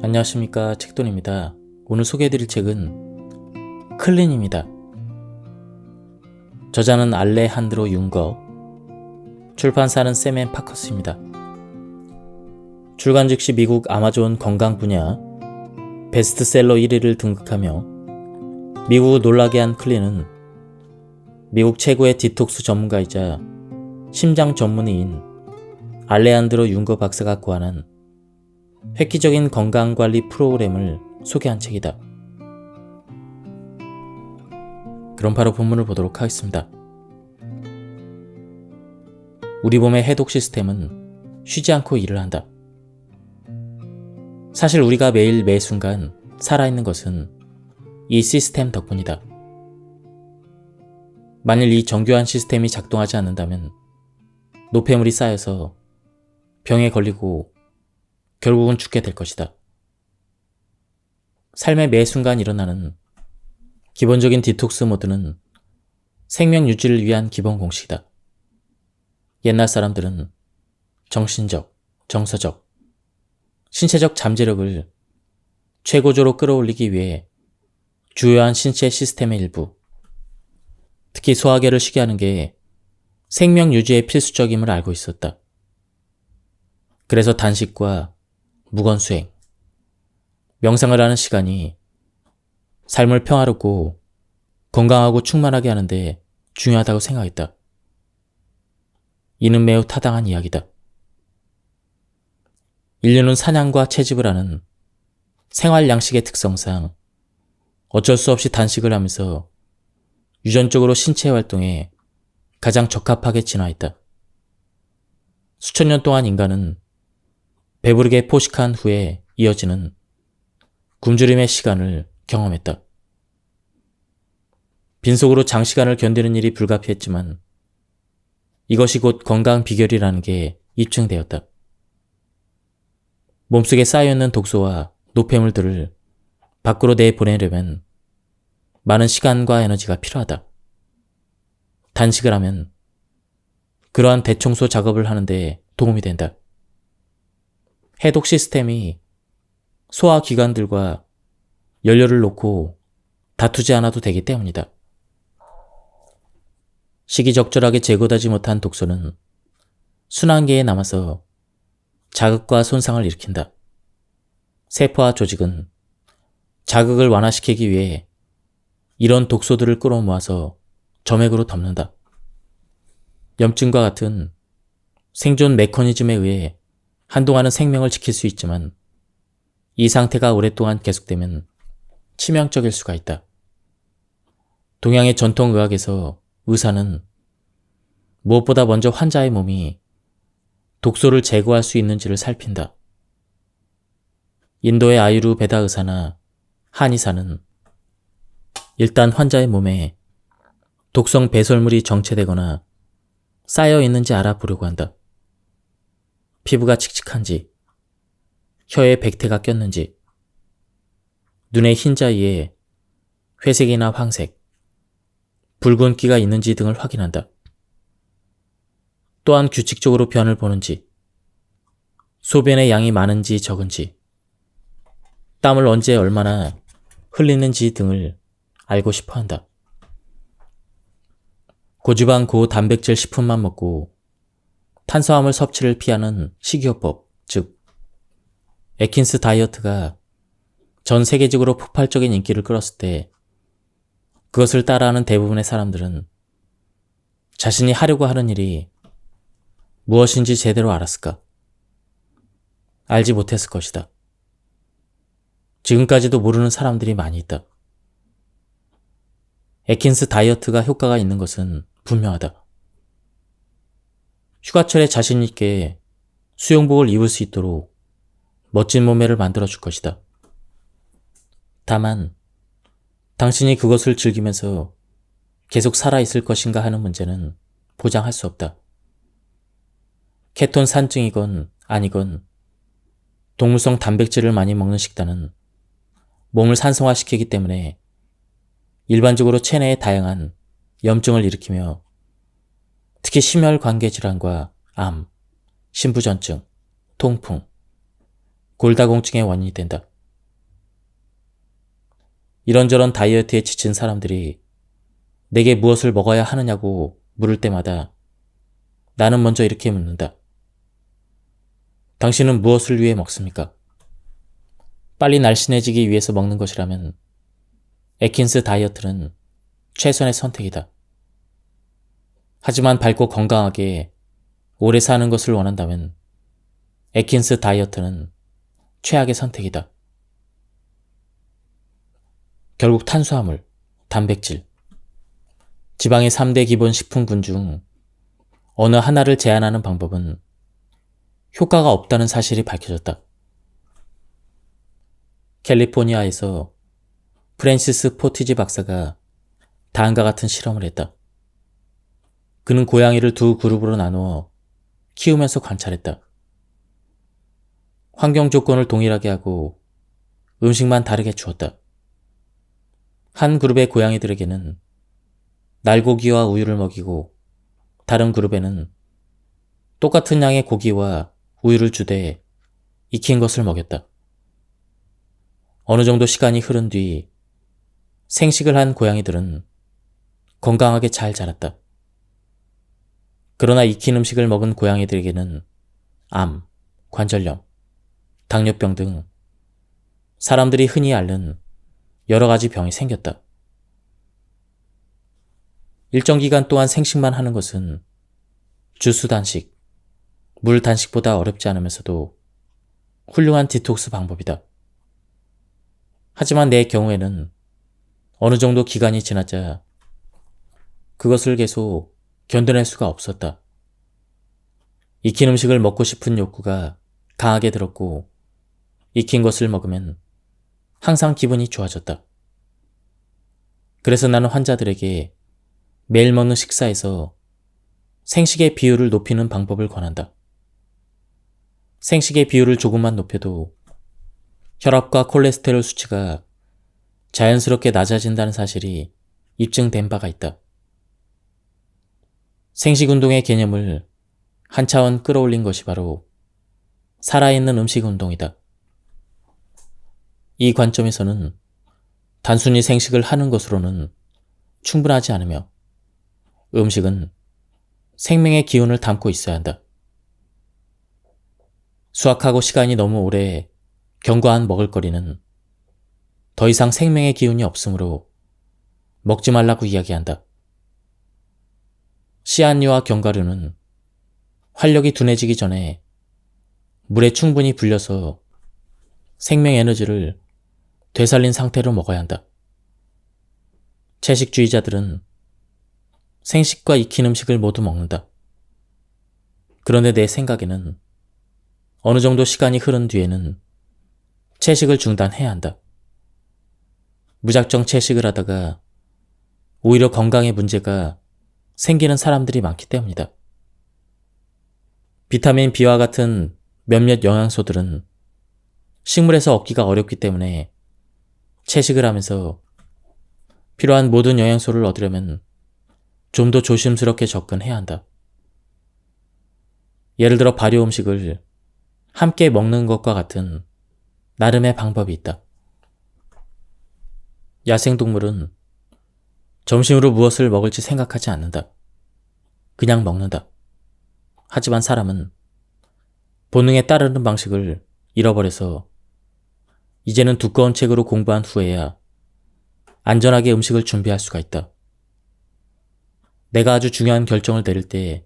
안녕하십니까, 책돈입니다. 오늘 소개해드릴 책은 클린입니다. 저자는 알레한드로 융거, 출판사는 샘 앤 파커스입니다. 출간 즉시 미국 아마존 건강 분야 베스트셀러 1위를 등극하며 미국을 놀라게 한 클린은 미국 최고의 디톡스 전문가이자 심장 전문의인 알레한드로 융거 박사가 고안한 획기적인 건강관리 프로그램을 소개한 책이다. 그럼 바로 본문을 보도록 하겠습니다. 우리 몸의 해독 시스템은 쉬지 않고 일을 한다. 사실 우리가 매일 매 순간 살아있는 것은 이 시스템 덕분이다. 만일 이 정교한 시스템이 작동하지 않는다면 노폐물이 쌓여서 병에 걸리고 결국은 죽게 될 것이다. 삶의 매 순간 일어나는 기본적인 디톡스 모드는 생명 유지를 위한 기본 공식이다. 옛날 사람들은 정신적, 정서적, 신체적 잠재력을 최고조로 끌어올리기 위해 주요한 신체 시스템의 일부, 특히 소화계를 쉬게 하는 게 생명 유지에 필수적임을 알고 있었다. 그래서 단식과 무건수행, 명상을 하는 시간이 삶을 평화롭고 건강하고 충만하게 하는데 중요하다고 생각했다. 이는 매우 타당한 이야기다. 인류는 사냥과 채집을 하는 생활 양식의 특성상 어쩔 수 없이 단식을 하면서 유전적으로 신체 활동에 가장 적합하게 진화했다. 수천 년 동안 인간은 배부르게 포식한 후에 이어지는 굶주림의 시간을 경험했다. 빈속으로 장시간을 견디는 일이 불가피했지만 이것이 곧 건강 비결이라는 게 입증되었다. 몸속에 쌓여있는 독소와 노폐물들을 밖으로 내보내려면 많은 시간과 에너지가 필요하다. 단식을 하면 그러한 대청소 작업을 하는데 도움이 된다. 해독 시스템이 소화기관들과 연료를 놓고 다투지 않아도 되기 때문이다. 시기적절하게 제거되지 못한 독소는 순환계에 남아서 자극과 손상을 일으킨다. 세포와 조직은 자극을 완화시키기 위해 이런 독소들을 끌어모아서 점액으로 덮는다. 염증과 같은 생존 메커니즘에 의해 한동안은 생명을 지킬 수 있지만 이 상태가 오랫동안 계속되면 치명적일 수가 있다. 동양의 전통의학에서 의사는 무엇보다 먼저 환자의 몸이 독소를 제거할 수 있는지를 살핀다. 인도의 아유르베다 의사나 한의사는 일단 환자의 몸에 독성 배설물이 정체되거나 쌓여 있는지 알아보려고 한다. 피부가 칙칙한지, 혀에 백태가 꼈는지, 눈의 흰자위에 회색이나 황색, 붉은기가 있는지 등을 확인한다. 또한 규칙적으로 변을 보는지, 소변의 양이 많은지 적은지, 땀을 언제 얼마나 흘리는지 등을 알고 싶어 한다. 고지방 고단백질 식품만 먹고 탄수화물 섭취를 피하는 식이요법, 즉 애킨스 다이어트가 전 세계적으로 폭발적인 인기를 끌었을 때 그것을 따라하는 대부분의 사람들은 자신이 하려고 하는 일이 무엇인지 제대로 알았을까? 알지 못했을 것이다. 지금까지도 모르는 사람들이 많이 있다. 애킨스 다이어트가 효과가 있는 것은 분명하다. 휴가철에 자신 있게 수영복을 입을 수 있도록 멋진 몸매를 만들어줄 것이다. 다만 당신이 그것을 즐기면서 계속 살아있을 것인가 하는 문제는 보장할 수 없다. 케톤 산증이건 아니건 동물성 단백질을 많이 먹는 식단은 몸을 산성화시키기 때문에 일반적으로 체내에 다양한 염증을 일으키며 특히 심혈관계 질환과 암, 신부전증, 통풍, 골다공증의 원인이 된다. 이런저런 다이어트에 지친 사람들이 내게 무엇을 먹어야 하느냐고 물을 때마다 나는 먼저 이렇게 묻는다. 당신은 무엇을 위해 먹습니까? 빨리 날씬해지기 위해서 먹는 것이라면 애킨스 다이어트는 최선의 선택이다. 하지만 밝고 건강하게 오래 사는 것을 원한다면 애킨스 다이어트는 최악의 선택이다. 결국 탄수화물, 단백질, 지방의 3대 기본 식품군 중 어느 하나를 제한하는 방법은 효과가 없다는 사실이 밝혀졌다. 캘리포니아에서 프랜시스 포티지 박사가 다음과 같은 실험을 했다. 그는 고양이를 두 그룹으로 나누어 키우면서 관찰했다. 환경 조건을 동일하게 하고 음식만 다르게 주었다. 한 그룹의 고양이들에게는 날고기와 우유를 먹이고 다른 그룹에는 똑같은 양의 고기와 우유를 주되 익힌 것을 먹였다. 어느 정도 시간이 흐른 뒤 생식을 한 고양이들은 건강하게 잘 자랐다. 그러나 익힌 음식을 먹은 고양이들에게는 암, 관절염, 당뇨병 등 사람들이 흔히 앓는 여러 가지 병이 생겼다. 일정 기간 동안 생식만 하는 것은 주스 단식, 물 단식보다 어렵지 않으면서도 훌륭한 디톡스 방법이다. 하지만 내 경우에는 어느 정도 기간이 지나자 그것을 계속 견뎌낼 수가 없었다. 익힌 음식을 먹고 싶은 욕구가 강하게 들었고 익힌 것을 먹으면 항상 기분이 좋아졌다. 그래서 나는 환자들에게 매일 먹는 식사에서 생식의 비율을 높이는 방법을 권한다. 생식의 비율을 조금만 높여도 혈압과 콜레스테롤 수치가 자연스럽게 낮아진다는 사실이 입증된 바가 있다. 생식운동의 개념을 한 차원 끌어올린 것이 바로 살아있는 음식운동이다. 이 관점에서는 단순히 생식을 하는 것으로는 충분하지 않으며 음식은 생명의 기운을 담고 있어야 한다. 수확하고 시간이 너무 오래 경과한 먹을거리는 더 이상 생명의 기운이 없으므로 먹지 말라고 이야기한다. 씨앗류와 견과류는 활력이 둔해지기 전에 물에 충분히 불려서 생명 에너지를 되살린 상태로 먹어야 한다. 채식주의자들은 생식과 익힌 음식을 모두 먹는다. 그런데 내 생각에는 어느 정도 시간이 흐른 뒤에는 채식을 중단해야 한다. 무작정 채식을 하다가 오히려 건강에 문제가 생기는 사람들이 많기 때문이다. 비타민 B와 같은 몇몇 영양소들은 식물에서 얻기가 어렵기 때문에 채식을 하면서 필요한 모든 영양소를 얻으려면 좀 더 조심스럽게 접근해야 한다. 예를 들어 발효 음식을 함께 먹는 것과 같은 나름의 방법이 있다. 야생동물은 점심으로 무엇을 먹을지 생각하지 않는다. 그냥 먹는다. 하지만 사람은 본능에 따르는 방식을 잃어버려서 이제는 두꺼운 책으로 공부한 후에야 안전하게 음식을 준비할 수가 있다. 내가 아주 중요한 결정을 내릴 때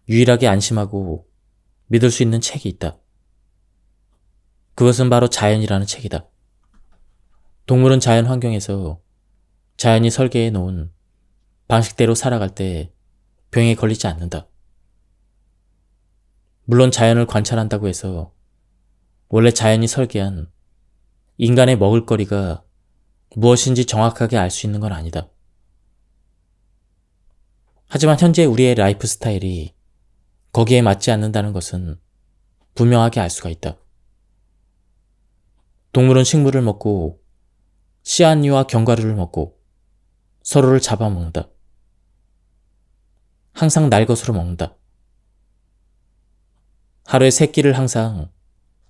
유일하게 안심하고 믿을 수 있는 책이 있다. 그것은 바로 자연이라는 책이다. 동물은 자연 환경에서 자연이 설계해 놓은 방식대로 살아갈 때 병에 걸리지 않는다. 물론 자연을 관찰한다고 해서 원래 자연이 설계한 인간의 먹을거리가 무엇인지 정확하게 알 수 있는 건 아니다. 하지만 현재 우리의 라이프 스타일이 거기에 맞지 않는다는 것은 분명하게 알 수가 있다. 동물은 식물을 먹고 씨앗류와 견과류를 먹고 서로를 잡아먹는다. 항상 날 것으로 먹는다. 하루에 3끼를 항상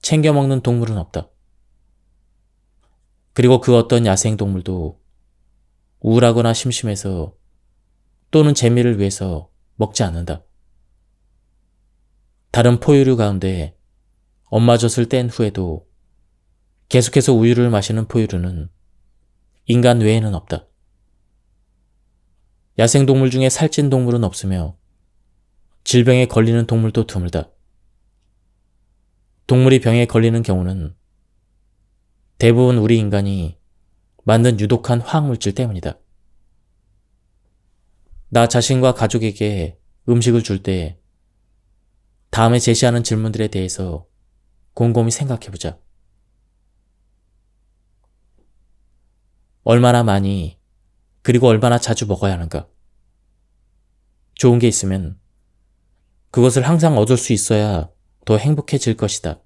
챙겨 먹는 동물은 없다. 그리고 그 어떤 야생동물도 우울하거나 심심해서 또는 재미를 위해서 먹지 않는다. 다른 포유류 가운데 엄마 젖을 뗀 후에도 계속해서 우유를 마시는 포유류는 인간 외에는 없다. 야생동물 중에 살찐 동물은 없으며 질병에 걸리는 동물도 드물다. 동물이 병에 걸리는 경우는 대부분 우리 인간이 만든 유독한 화학물질 때문이다. 나 자신과 가족에게 음식을 줄 때 다음에 제시하는 질문들에 대해서 곰곰이 생각해보자. 얼마나 많이 그리고 얼마나 자주 먹어야 하는가? 좋은 게 있으면 그것을 항상 얻을 수 있어야 더 행복해질 것이다.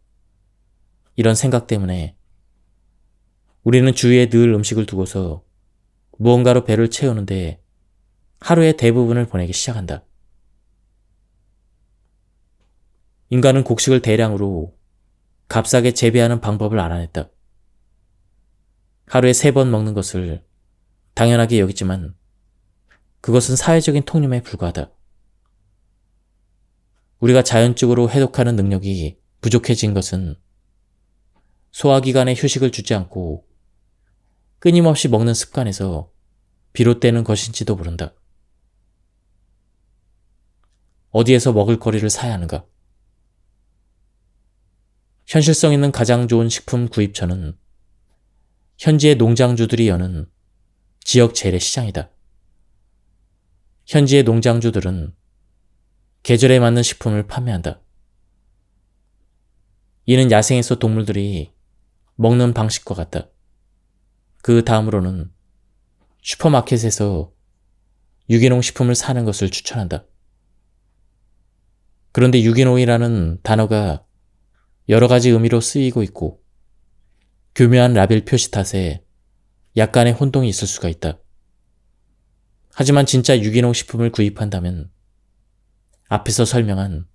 이런 생각 때문에 우리는 주위에 늘 음식을 두고서 무언가로 배를 채우는데 하루의 대부분을 보내기 시작한다. 인간은 곡식을 대량으로 값싸게 재배하는 방법을 알아냈다. 하루에 3번 먹는 것을 당연하게 여기지만 그것은 사회적인 통념에 불과하다. 우리가 자연적으로 해독하는 능력이 부족해진 것은 소화기관에 휴식을 주지 않고 끊임없이 먹는 습관에서 비롯되는 것인지도 모른다. 어디에서 먹을 거리를 사야 하는가? 현실성 있는 가장 좋은 식품 구입처는 현지의 농장주들이 여는 지역 재래시장이다. 현지의 농장주들은 계절에 맞는 식품을 판매한다. 이는 야생에서 동물들이 먹는 방식과 같다. 그 다음으로는 슈퍼마켓에서 유기농 식품을 사는 것을 추천한다. 그런데 유기농이라는 단어가 여러 가지 의미로 쓰이고 있고 교묘한 라벨 표시 탓에 약간의 혼동이 있을 수가 있다. 하지만 진짜 유기농 식품을 구입한다면 앞에서 설명한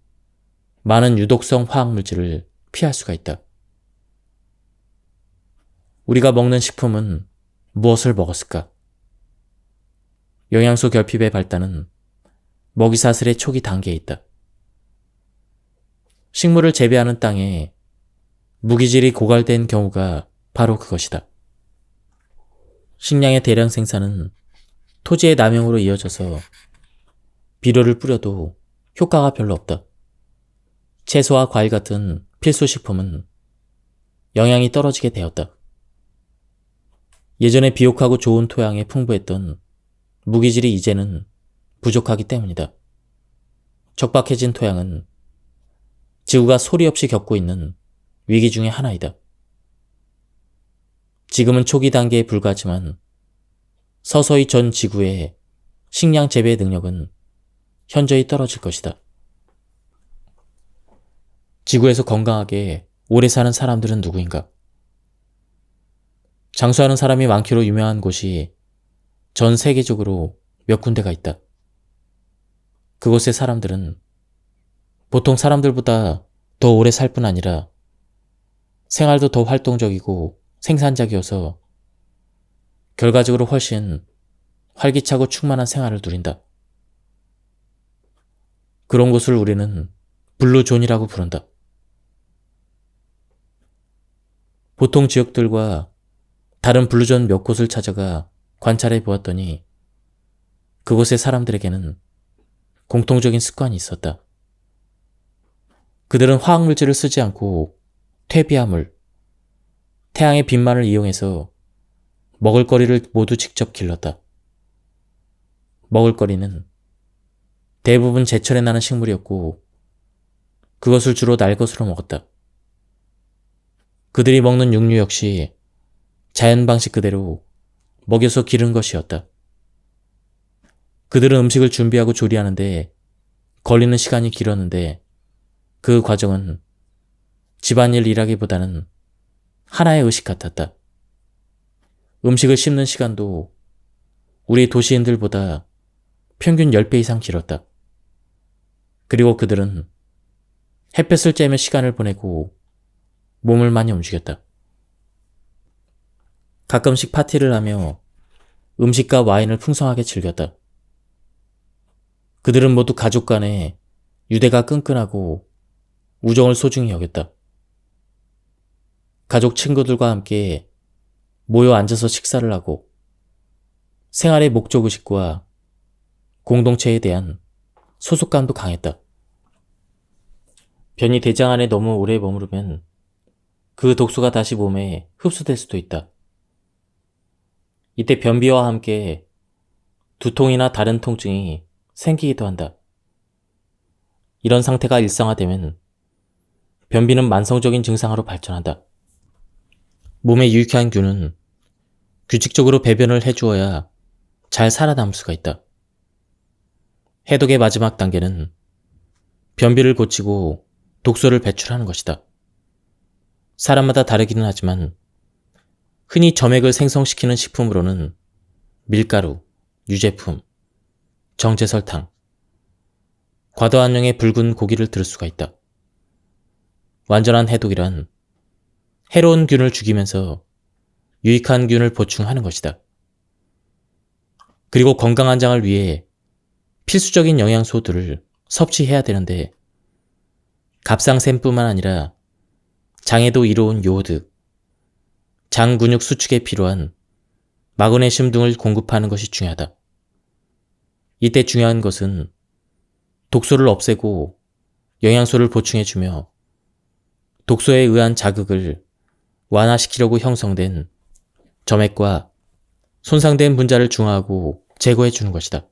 많은 유독성 화학물질을 피할 수가 있다. 우리가 먹는 식품은 무엇을 먹었을까? 영양소 결핍의 발단은 먹이사슬의 초기 단계에 있다. 식물을 재배하는 땅에 무기질이 고갈된 경우가 바로 그것이다. 식량의 대량 생산은 토지의 남용으로 이어져서 비료를 뿌려도 효과가 별로 없다. 채소와 과일 같은 필수식품은 영양이 떨어지게 되었다. 예전에 비옥하고 좋은 토양에 풍부했던 무기질이 이제는 부족하기 때문이다. 척박해진 토양은 지구가 소리 없이 겪고 있는 위기 중의 하나이다. 지금은 초기 단계에 불과하지만 서서히 전 지구의 식량 재배 능력은 현저히 떨어질 것이다. 지구에서 건강하게 오래 사는 사람들은 누구인가? 장수하는 사람이 많기로 유명한 곳이 전 세계적으로 몇 군데가 있다. 그곳의 사람들은 보통 사람들보다 더 오래 살 뿐 아니라 생활도 더 활동적이고 생산적이어서 결과적으로 훨씬 활기차고 충만한 생활을 누린다. 그런 곳을 우리는 블루존이라고 부른다. 보통 지역들과 다른 블루존 몇 곳을 찾아가 관찰해 보았더니 그곳의 사람들에게는 공통적인 습관이 있었다. 그들은 화학물질을 쓰지 않고 퇴비화물, 태양의 빛만을 이용해서 먹을거리를 모두 직접 길렀다. 먹을거리는 대부분 제철에 나는 식물이었고 그것을 주로 날 것으로 먹었다. 그들이 먹는 육류 역시 자연 방식 그대로 먹여서 기른 것이었다. 그들은 음식을 준비하고 조리하는데 걸리는 시간이 길었는데 그 과정은 집안일 일하기보다는 하나의 의식 같았다. 음식을 씹는 시간도 우리 도시인들보다 평균 10배 이상 길었다. 그리고 그들은 햇볕을 쬐며 시간을 보내고 몸을 많이 움직였다. 가끔씩 파티를 하며 음식과 와인을 풍성하게 즐겼다. 그들은 모두 가족 간에 유대가 끈끈하고 우정을 소중히 여겼다. 가족 친구들과 함께 모여 앉아서 식사를 하고 생활의 목적의식과 공동체에 대한 소속감도 강했다. 변이 대장 안에 너무 오래 머무르면 그 독소가 다시 몸에 흡수될 수도 있다. 이때 변비와 함께 두통이나 다른 통증이 생기기도 한다. 이런 상태가 일상화되면 변비는 만성적인 증상으로 발전한다. 몸에 유익한 균은 규칙적으로 배변을 해주어야 잘 살아남을 수가 있다. 해독의 마지막 단계는 변비를 고치고 독소를 배출하는 것이다. 사람마다 다르기는 하지만 흔히 점액을 생성시키는 식품으로는 밀가루, 유제품, 정제설탕, 과도한 양의 붉은 고기를 들을 수가 있다. 완전한 해독이란 해로운 균을 죽이면서 유익한 균을 보충하는 것이다. 그리고 건강한 장을 위해 필수적인 영양소들을 섭취해야 되는데 갑상샘뿐만 아니라 장에도 이로운 요오드, 장 근육 수축에 필요한 마그네슘 등을 공급하는 것이 중요하다. 이때 중요한 것은 독소를 없애고 영양소를 보충해주며 독소에 의한 자극을 완화시키려고 형성된 점액과 손상된 분자를 중화하고 제거해주는 것이다.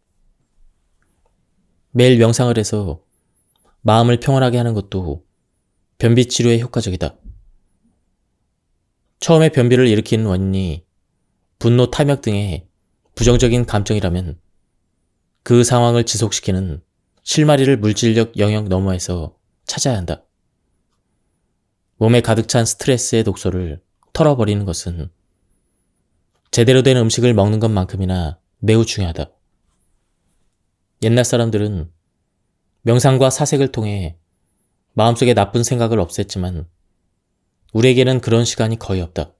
매일 명상을 해서 마음을 평온하게 하는 것도 변비 치료에 효과적이다. 처음에 변비를 일으키는 원인이 분노, 탐욕 등의 부정적인 감정이라면 그 상황을 지속시키는 실마리를 물질적 영역 너머에서 찾아야 한다. 몸에 가득 찬 스트레스의 독소를 털어버리는 것은 제대로 된 음식을 먹는 것만큼이나 매우 중요하다. 옛날 사람들은 명상과 사색을 통해 마음속에 나쁜 생각을 없앴지만 우리에게는 그런 시간이 거의 없다.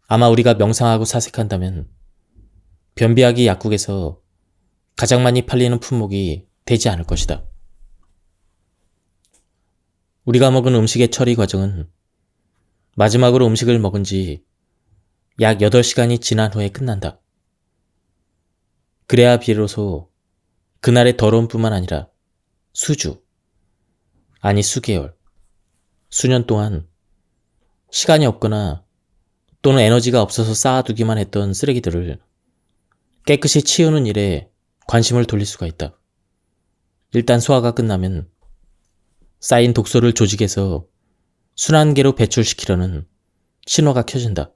아마 우리가 명상하고 사색한다면 변비약이 약국에서 가장 많이 팔리는 품목이 되지 않을 것이다. 우리가 먹은 음식의 처리 과정은 마지막으로 음식을 먹은 지 약 8시간이 지난 후에 끝난다. 그래야 비로소 그날의 더러움뿐만 아니라 수주, 아니 수개월, 수년 동안 시간이 없거나 또는 에너지가 없어서 쌓아두기만 했던 쓰레기들을 깨끗이 치우는 일에 관심을 돌릴 수가 있다. 일단 소화가 끝나면 쌓인 독소를 조직에서 순환계로 배출시키려는 신호가 켜진다.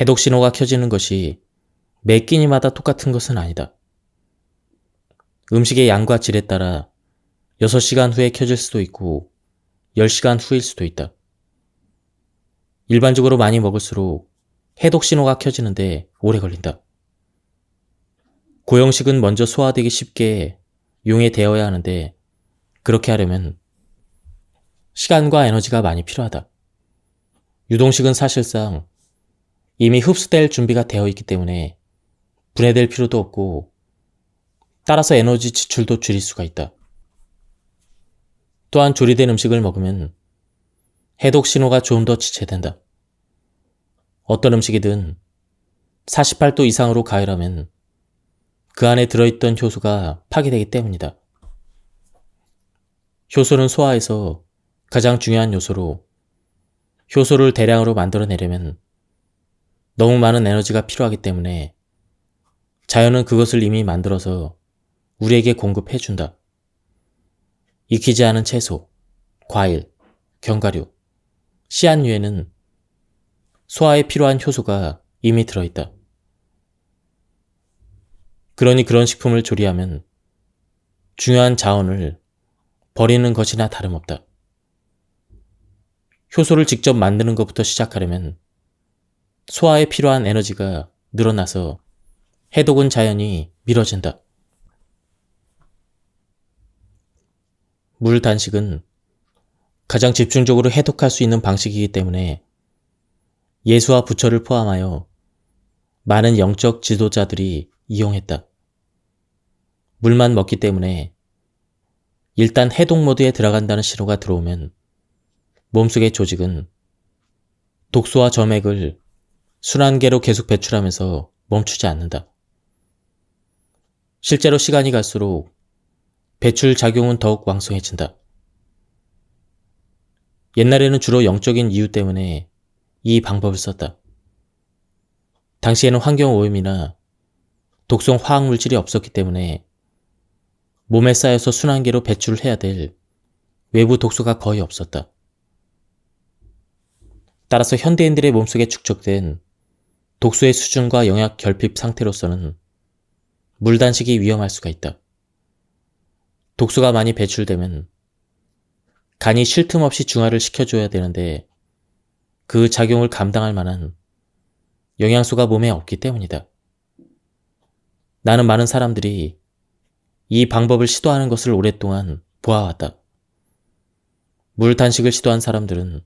해독 신호가 켜지는 것이 매 끼니마다 똑같은 것은 아니다. 음식의 양과 질에 따라 6시간 후에 켜질 수도 있고 10시간 후일 수도 있다. 일반적으로 많이 먹을수록 해독 신호가 켜지는데 오래 걸린다. 고형식은 먼저 소화되기 쉽게 용해되어야 하는데 그렇게 하려면 시간과 에너지가 많이 필요하다. 유동식은 사실상 이미 흡수될 준비가 되어 있기 때문에 분해될 필요도 없고 따라서 에너지 지출도 줄일 수가 있다. 또한 조리된 음식을 먹으면 해독 신호가 좀 더 지체된다. 어떤 음식이든 48도 이상으로 가열하면 그 안에 들어있던 효소가 파괴되기 때문이다. 효소는 소화에서 가장 중요한 요소로 효소를 대량으로 만들어내려면 너무 많은 에너지가 필요하기 때문에 자연은 그것을 이미 만들어서 우리에게 공급해준다. 익히지 않은 채소, 과일, 견과류, 씨앗류에는 소화에 필요한 효소가 이미 들어있다. 그러니 그런 식품을 조리하면 중요한 자원을 버리는 것이나 다름없다. 효소를 직접 만드는 것부터 시작하려면 소화에 필요한 에너지가 늘어나서 해독은 자연히 미뤄진다. 물 단식은 가장 집중적으로 해독할 수 있는 방식이기 때문에 예수와 부처를 포함하여 많은 영적 지도자들이 이용했다. 물만 먹기 때문에 일단 해독 모드에 들어간다는 신호가 들어오면 몸속의 조직은 독소와 점액을 순환계로 계속 배출하면서 멈추지 않는다. 실제로 시간이 갈수록 배출 작용은 더욱 왕성해진다. 옛날에는 주로 영적인 이유 때문에 이 방법을 썼다. 당시에는 환경오염이나 독성 화학물질이 없었기 때문에 몸에 쌓여서 순환계로 배출을 해야 될 외부 독소가 거의 없었다. 따라서 현대인들의 몸속에 축적된 독소의 수준과 영양 결핍 상태로서는 물 단식이 위험할 수가 있다. 독소가 많이 배출되면 간이 쉴 틈 없이 중화를 시켜줘야 되는데 그 작용을 감당할 만한 영양소가 몸에 없기 때문이다. 나는 많은 사람들이 이 방법을 시도하는 것을 오랫동안 보아왔다. 물 단식을 시도한 사람들은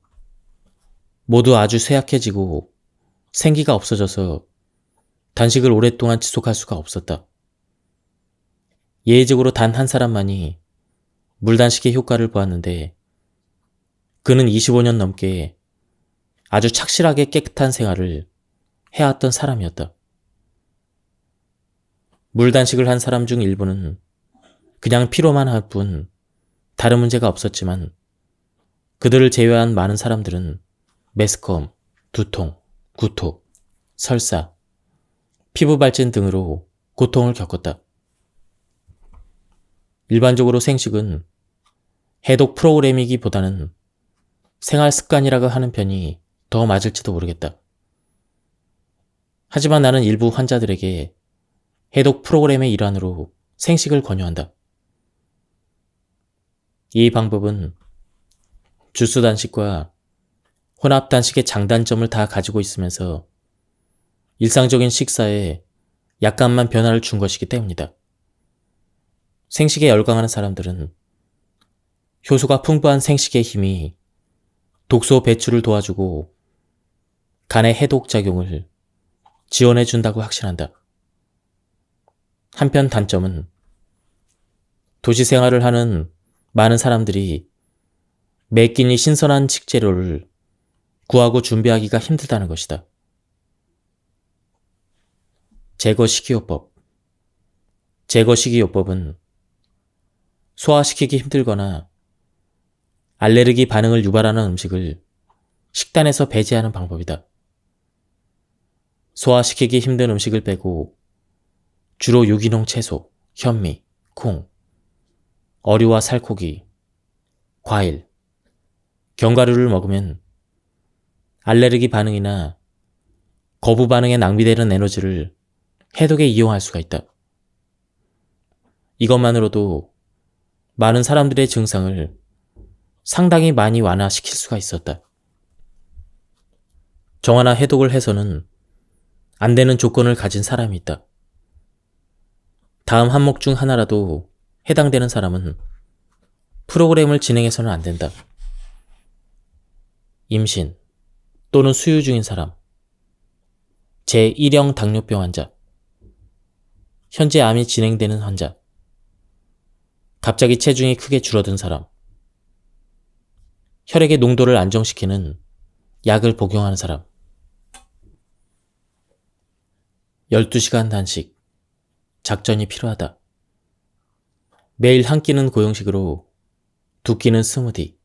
모두 아주 쇠약해지고 생기가 없어져서 단식을 오랫동안 지속할 수가 없었다. 예외적으로 단 한 사람만이 물 단식의 효과를 보았는데 그는 25년 넘게 아주 착실하게 깨끗한 생활을 해왔던 사람이었다. 물 단식을 한 사람 중 일부는 그냥 피로만 할 뿐 다른 문제가 없었지만 그들을 제외한 많은 사람들은 메스꺼움, 두통, 구토, 설사, 피부 발진 등으로 고통을 겪었다. 일반적으로 생식은 해독 프로그램이기보다는 생활 습관이라고 하는 편이 더 맞을지도 모르겠다. 하지만 나는 일부 환자들에게 해독 프로그램의 일환으로 생식을 권유한다. 이 방법은 주스 단식과 혼합 단식의 장단점을 다 가지고 있으면서 일상적인 식사에 약간만 변화를 준 것이기 때문이다. 생식에 열광하는 사람들은 효소가 풍부한 생식의 힘이 독소 배출을 도와주고 간의 해독 작용을 지원해준다고 확신한다. 한편 단점은 도시 생활을 하는 많은 사람들이 매 끼니 신선한 식재료를 구하고 준비하기가 힘들다는 것이다. 제거 식이요법. 제거 식이요법은 소화시키기 힘들거나 알레르기 반응을 유발하는 음식을 식단에서 배제하는 방법이다. 소화시키기 힘든 음식을 빼고 주로 유기농 채소, 현미, 콩, 어류와 살코기, 과일, 견과류를 먹으면 알레르기 반응이나 거부 반응에 낭비되는 에너지를 해독에 이용할 수가 있다. 이것만으로도 많은 사람들의 증상을 상당히 많이 완화시킬 수가 있었다. 정화나 해독을 해서는 안 되는 조건을 가진 사람이 있다. 다음 항목 중 하나라도 해당되는 사람은 프로그램을 진행해서는 안 된다. 임신 또는 수유 중인 사람, 제1형 당뇨병 환자, 현재 암이 진행되는 환자, 갑자기 체중이 크게 줄어든 사람, 혈액의 농도를 안정시키는 약을 복용하는 사람, 12시간 단식, 작전이 필요하다. 매일 한 끼는 고용식으로, 두 끼는 스무디,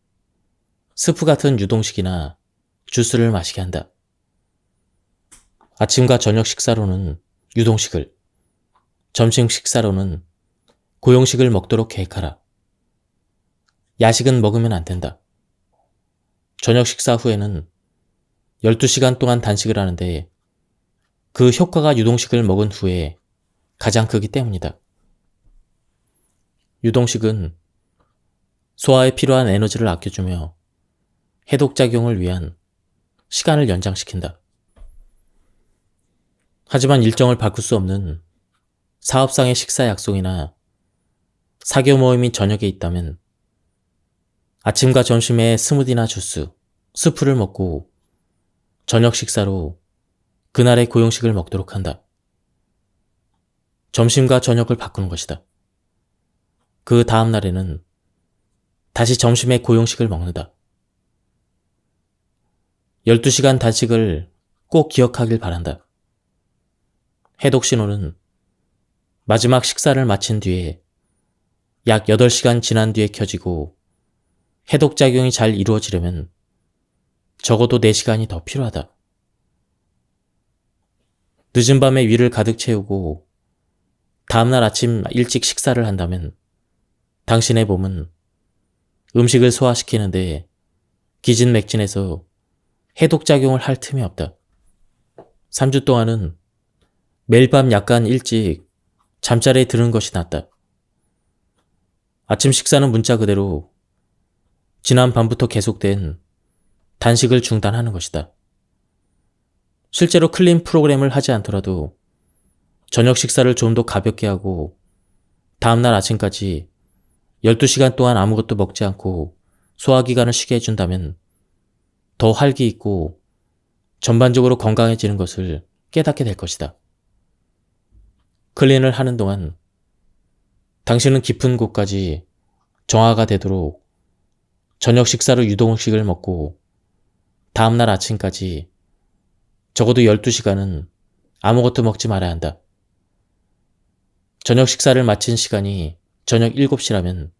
스프 같은 유동식이나 주스를 마시게 한다. 아침과 저녁 식사로는 유동식을, 점심 식사로는 고용식을 먹도록 계획하라. 야식은 먹으면 안 된다. 저녁 식사 후에는 12시간 동안 단식을 하는데 그 효과가 유동식을 먹은 후에 가장 크기 때문이다. 유동식은 소화에 필요한 에너지를 아껴주며 해독작용을 위한 시간을 연장시킨다. 하지만 일정을 바꿀 수 없는 사업상의 식사 약속이나 사교 모임이 저녁에 있다면 아침과 점심에 스무디나 주스, 스프를 먹고 저녁 식사로 그날의 고용식을 먹도록 한다. 점심과 저녁을 바꾸는 것이다. 그 다음 날에는 다시 점심에 고용식을 먹는다. 12시간 단식을 꼭 기억하길 바란다. 해독 신호는 마지막 식사를 마친 뒤에 약 8시간 지난 뒤에 켜지고 해독작용이 잘 이루어지려면 적어도 4시간이 더 필요하다. 늦은 밤에 위를 가득 채우고 다음날 아침 일찍 식사를 한다면 당신의 몸은 음식을 소화시키는데 기진맥진해서 해독작용을 할 틈이 없다. 3주 동안은 매일 밤 약간 일찍 잠자리에 드는 것이 낫다. 아침 식사는 문자 그대로 지난 밤부터 계속된 단식을 중단하는 것이다. 실제로 클린 프로그램을 하지 않더라도 저녁 식사를 좀 더 가볍게 하고 다음날 아침까지 12시간 동안 아무것도 먹지 않고 소화기관을 쉬게 해준다면 더 활기 있고 전반적으로 건강해지는 것을 깨닫게 될 것이다. 클린을 하는 동안 당신은 깊은 곳까지 정화가 되도록 저녁 식사로 유동식을 먹고 다음날 아침까지 적어도 12시간은 아무것도 먹지 말아야 한다. 저녁 식사를 마친 시간이 저녁 7시라면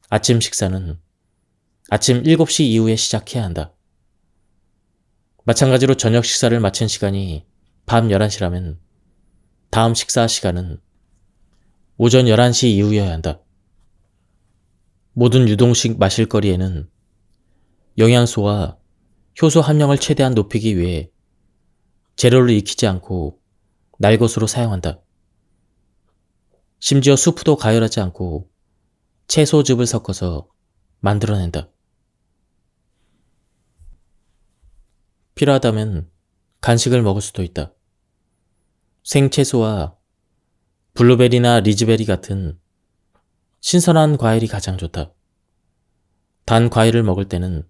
아침 식사는 아침 7시 이후에 시작해야 한다. 마찬가지로 저녁 식사를 마친 시간이 밤 11시라면 다음 식사 시간은 오전 11시 이후여야 한다. 모든 유동식 마실거리에는 영양소와 효소 함량을 최대한 높이기 위해 재료를 익히지 않고 날것으로 사용한다. 심지어 수프도 가열하지 않고 채소즙을 섞어서 만들어낸다. 필요하다면 간식을 먹을 수도 있다. 생채소와 블루베리나 리즈베리 같은 신선한 과일이 가장 좋다. 단 과일을 먹을 때는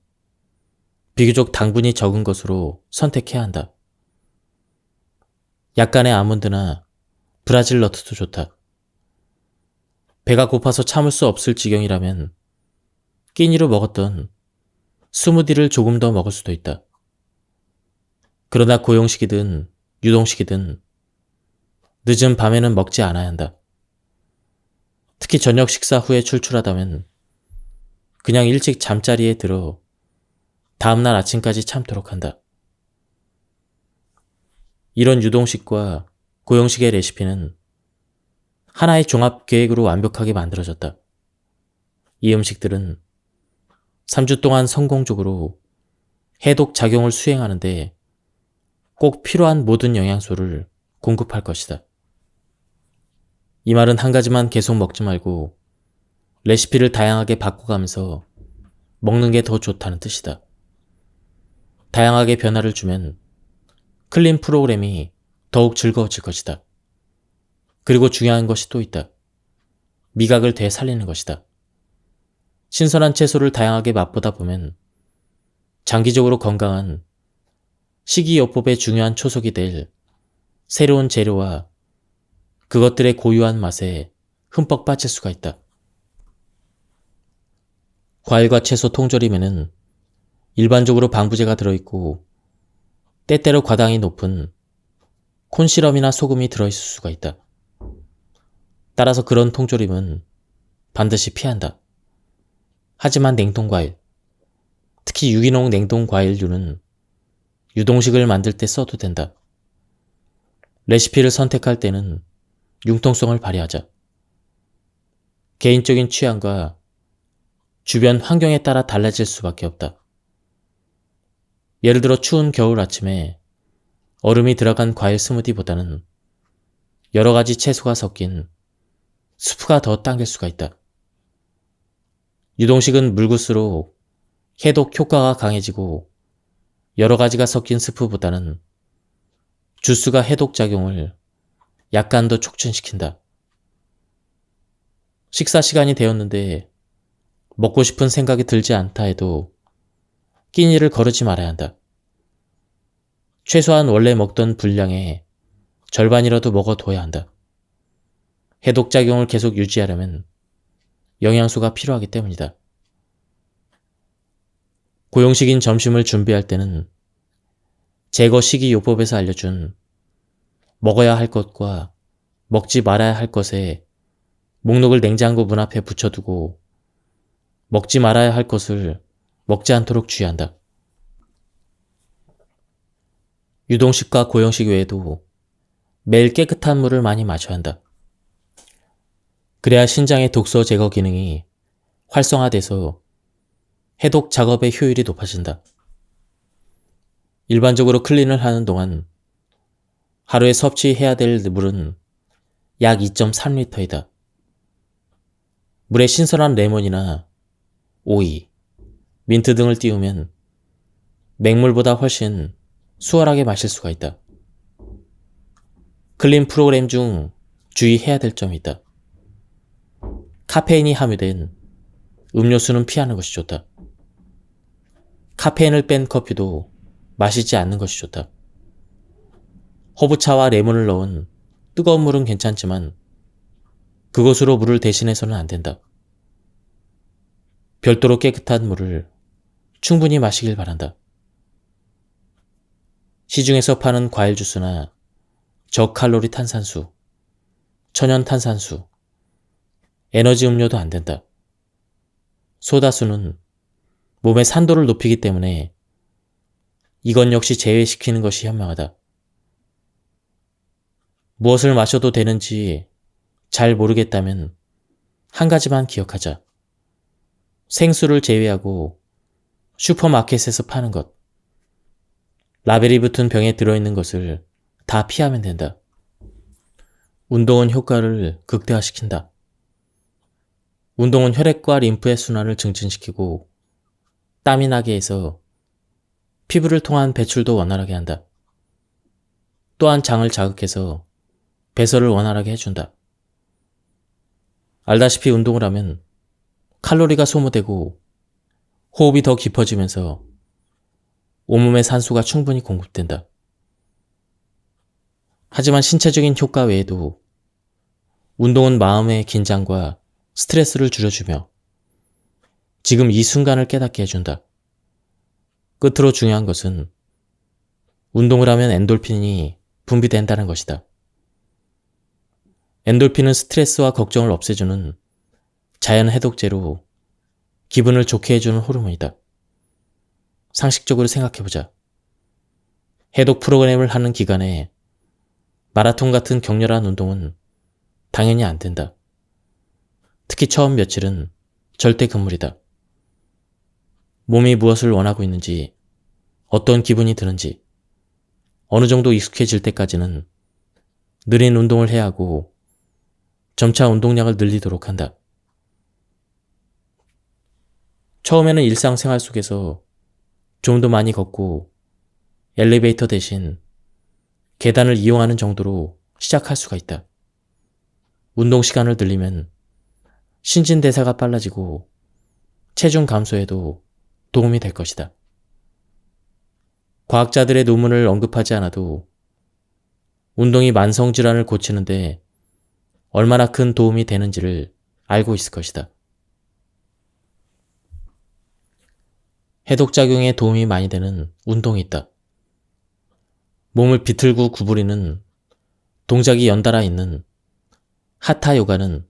비교적 당분이 적은 것으로 선택해야 한다. 약간의 아몬드나 브라질 너트도 좋다. 배가 고파서 참을 수 없을 지경이라면 끼니로 먹었던 스무디를 조금 더 먹을 수도 있다. 그러나 고용식이든 유동식이든 늦은 밤에는 먹지 않아야 한다. 특히 저녁 식사 후에 출출하다면 그냥 일찍 잠자리에 들어 다음날 아침까지 참도록 한다. 이런 유동식과 고용식의 레시피는 하나의 종합 계획으로 완벽하게 만들어졌다. 이 음식들은 3주 동안 성공적으로 해독 작용을 수행하는데 꼭 필요한 모든 영양소를 공급할 것이다. 이 말은 한 가지만 계속 먹지 말고 레시피를 다양하게 바꿔가면서 먹는 게 더 좋다는 뜻이다. 다양하게 변화를 주면 클린 프로그램이 더욱 즐거워질 것이다. 그리고 중요한 것이 또 있다. 미각을 되살리는 것이다. 신선한 채소를 다양하게 맛보다 보면 장기적으로 건강한 식이요법의 중요한 초석이 될 새로운 재료와 그것들의 고유한 맛에 흠뻑 빠질 수가 있다. 과일과 채소 통조림에는 일반적으로 방부제가 들어있고 때때로 과당이 높은 콘시럼이나 소금이 들어있을 수가 있다. 따라서 그런 통조림은 반드시 피한다. 하지만 냉동과일, 특히 유기농 냉동과일류는 유동식을 만들 때 써도 된다. 레시피를 선택할 때는 융통성을 발휘하자. 개인적인 취향과 주변 환경에 따라 달라질 수밖에 없다. 예를 들어 추운 겨울 아침에 얼음이 들어간 과일 스무디보다는 여러 가지 채소가 섞인 수프가 더 당길 수가 있다. 유동식은 물구수로 해독 효과가 강해지고 여러 가지가 섞인 스프보다는 주스가 해독 작용을 약간 더 촉진시킨다. 식사 시간이 되었는데 먹고 싶은 생각이 들지 않다 해도 끼니를 거르지 말아야 한다. 최소한 원래 먹던 분량의 절반이라도 먹어둬야 한다. 해독작용을 계속 유지하려면 영양소가 필요하기 때문이다. 고용식인 점심을 준비할 때는 제거 식이요법에서 알려준 먹어야 할 것과 먹지 말아야 할 것에 목록을 냉장고 문 앞에 붙여두고 먹지 말아야 할 것을 먹지 않도록 주의한다. 유동식과 고용식 외에도 매일 깨끗한 물을 많이 마셔야 한다. 그래야 신장의 독소 제거 기능이 활성화돼서 해독 작업의 효율이 높아진다. 일반적으로 클린을 하는 동안 하루에 섭취해야 될 물은 약 2.3리터이다. 물에 신선한 레몬이나 오이, 민트 등을 띄우면 맹물보다 훨씬 수월하게 마실 수가 있다. 클린 프로그램 중 주의해야 될 점이 있다. 카페인이 함유된 음료수는 피하는 것이 좋다. 카페인을 뺀 커피도 마시지 않는 것이 좋다. 허브차와 레몬을 넣은 뜨거운 물은 괜찮지만 그것으로 물을 대신해서는 안 된다. 별도로 깨끗한 물을 충분히 마시길 바란다. 시중에서 파는 과일 주스나 저칼로리 탄산수, 천연 탄산수, 에너지 음료도 안 된다. 소다수는 몸의 산도를 높이기 때문에 이것 역시 제외시키는 것이 현명하다. 무엇을 마셔도 되는지 잘 모르겠다면 한 가지만 기억하자. 생수를 제외하고 슈퍼마켓에서 파는 것, 라벨이 붙은 병에 들어있는 것을 다 피하면 된다. 운동은 효과를 극대화시킨다. 운동은 혈액과 림프의 순환을 증진시키고 땀이 나게 해서 피부를 통한 배출도 원활하게 한다. 또한 장을 자극해서 배설을 원활하게 해준다. 알다시피 운동을 하면 칼로리가 소모되고 호흡이 더 깊어지면서 온몸에 산소가 충분히 공급된다. 하지만 신체적인 효과 외에도 운동은 마음의 긴장과 스트레스를 줄여주며 지금 이 순간을 깨닫게 해준다. 끝으로 중요한 것은 운동을 하면 엔돌핀이 분비된다는 것이다. 엔돌핀은 스트레스와 걱정을 없애주는 자연 해독제로 기분을 좋게 해주는 호르몬이다. 상식적으로 생각해보자. 해독 프로그램을 하는 기간에 마라톤 같은 격렬한 운동은 당연히 안 된다. 특히 처음 며칠은 절대 금물이다. 몸이 무엇을 원하고 있는지, 어떤 기분이 드는지, 어느 정도 익숙해질 때까지는 느린 운동을 해야 하고 점차 운동량을 늘리도록 한다. 처음에는 일상생활 속에서 좀 더 많이 걷고 엘리베이터 대신 계단을 이용하는 정도로 시작할 수가 있다. 운동 시간을 늘리면 신진대사가 빨라지고 체중 감소에도 도움이 될 것이다. 과학자들의 논문을 언급하지 않아도 운동이 만성질환을 고치는데 얼마나 큰 도움이 되는지를 알고 있을 것이다. 해독작용에 도움이 많이 되는 운동이 있다. 몸을 비틀고 구부리는 동작이 연달아 있는 하타 요가는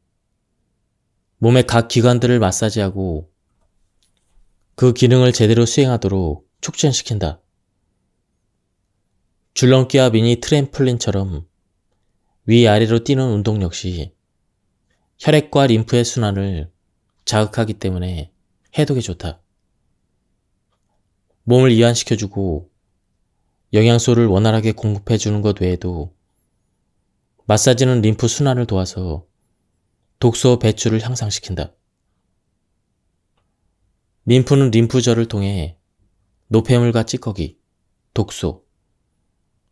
몸의 각 기관들을 마사지하고 그 기능을 제대로 수행하도록 촉진시킨다. 줄넘기와 미니 트램플린처럼 위아래로 뛰는 운동 역시 혈액과 림프의 순환을 자극하기 때문에 해독에 좋다. 몸을 이완시켜주고 영양소를 원활하게 공급해주는 것 외에도 마사지는 림프 순환을 도와서 독소 배출을 향상시킨다. 림프는 림프절을 통해 노폐물과 찌꺼기, 독소,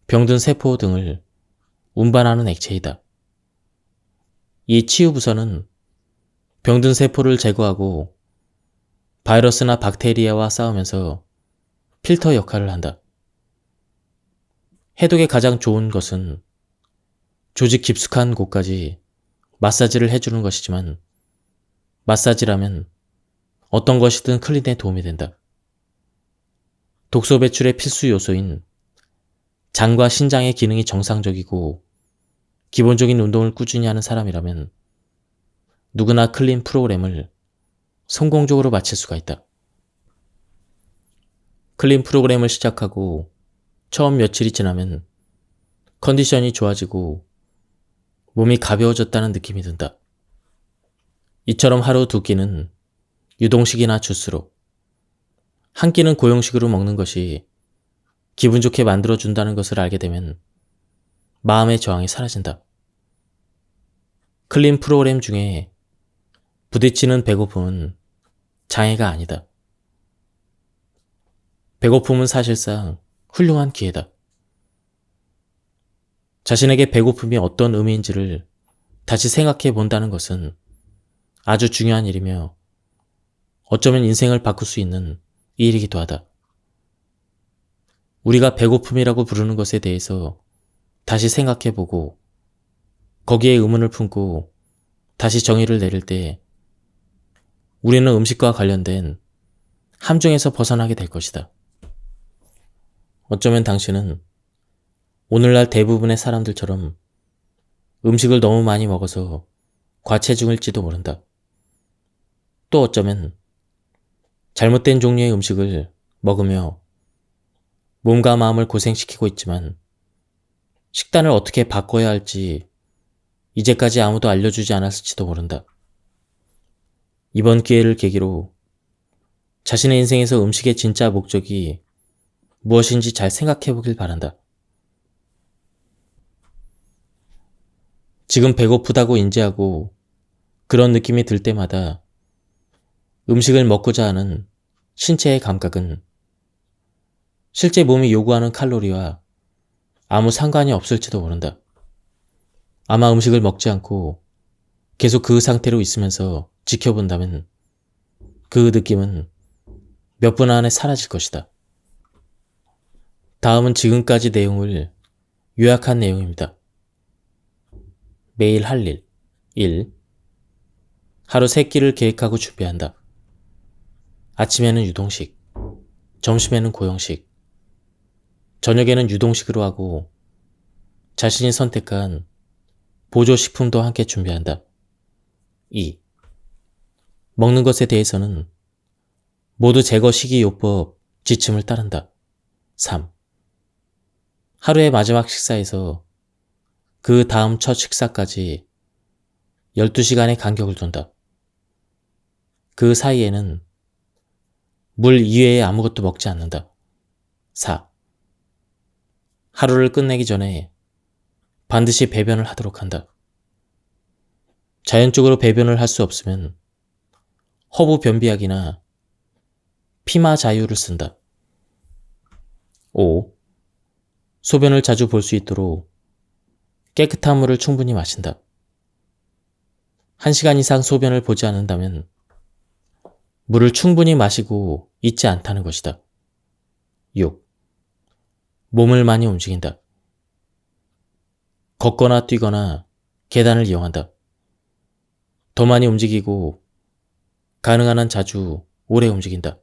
병든 세포 등을 운반하는 액체이다. 이 치유부서는 병든 세포를 제거하고 바이러스나 박테리아와 싸우면서 필터 역할을 한다. 해독에 가장 좋은 것은 조직 깊숙한 곳까지 마사지를 해주는 것이지만 마사지라면 어떤 것이든 클린에 도움이 된다. 독소 배출의 필수 요소인 장과 신장의 기능이 정상적이고 기본적인 운동을 꾸준히 하는 사람이라면 누구나 클린 프로그램을 성공적으로 마칠 수가 있다. 클린 프로그램을 시작하고 처음 며칠이 지나면 컨디션이 좋아지고 몸이 가벼워졌다는 느낌이 든다. 이처럼 하루 두 끼는 유동식이나 주스로, 한 끼는 고용식으로 먹는 것이 기분 좋게 만들어준다는 것을 알게 되면 마음의 저항이 사라진다. 클린 프로그램 중에 부딪히는 배고픔은 장애가 아니다. 배고픔은 사실상 훌륭한 기회다. 자신에게 배고픔이 어떤 의미인지를 다시 생각해 본다는 것은 아주 중요한 일이며 어쩌면 인생을 바꿀 수 있는 일이기도 하다. 우리가 배고픔이라고 부르는 것에 대해서 다시 생각해 보고 거기에 의문을 품고 다시 정의를 내릴 때 우리는 음식과 관련된 함정에서 벗어나게 될 것이다. 어쩌면 당신은 오늘날 대부분의 사람들처럼 음식을 너무 많이 먹어서 과체중일지도 모른다. 또 어쩌면 잘못된 종류의 음식을 먹으며 몸과 마음을 고생시키고 있지만 식단을 어떻게 바꿔야 할지 이제까지 아무도 알려주지 않았을지도 모른다. 이번 기회를 계기로 자신의 인생에서 음식의 진짜 목적이 무엇인지 잘 생각해 보길 바란다. 지금 배고프다고 인지하고 그런 느낌이 들 때마다 음식을 먹고자 하는 신체의 감각은 실제 몸이 요구하는 칼로리와 아무 상관이 없을지도 모른다. 아마 음식을 먹지 않고 계속 그 상태로 있으면서 지켜본다면 그 느낌은 몇 분 안에 사라질 것이다. 다음은 지금까지 내용을 요약한 내용입니다. 매일 할 일. 1. 하루 3끼를 계획하고 준비한다. 아침에는 유동식, 점심에는 고용식, 저녁에는 유동식으로 하고 자신이 선택한 보조식품도 함께 준비한다. 2. 먹는 것에 대해서는 모두 제거 식이요법 지침을 따른다. 3. 하루의 마지막 식사에서 그 다음 첫 식사까지 12시간의 간격을 둔다. 그 사이에는 물 이외에 아무것도 먹지 않는다. 4. 하루를 끝내기 전에 반드시 배변을 하도록 한다. 자연적으로 배변을 할 수 없으면 허브 변비약이나 피마 자유를 쓴다. 5. 소변을 자주 볼 수 있도록 깨끗한 물을 충분히 마신다. 1시간 이상 소변을 보지 않는다면 물을 충분히 마시고 있지 않다는 것이다. 6. 몸을 많이 움직인다. 걷거나 뛰거나 계단을 이용한다. 더 많이 움직이고 가능한 한 자주 오래 움직인다.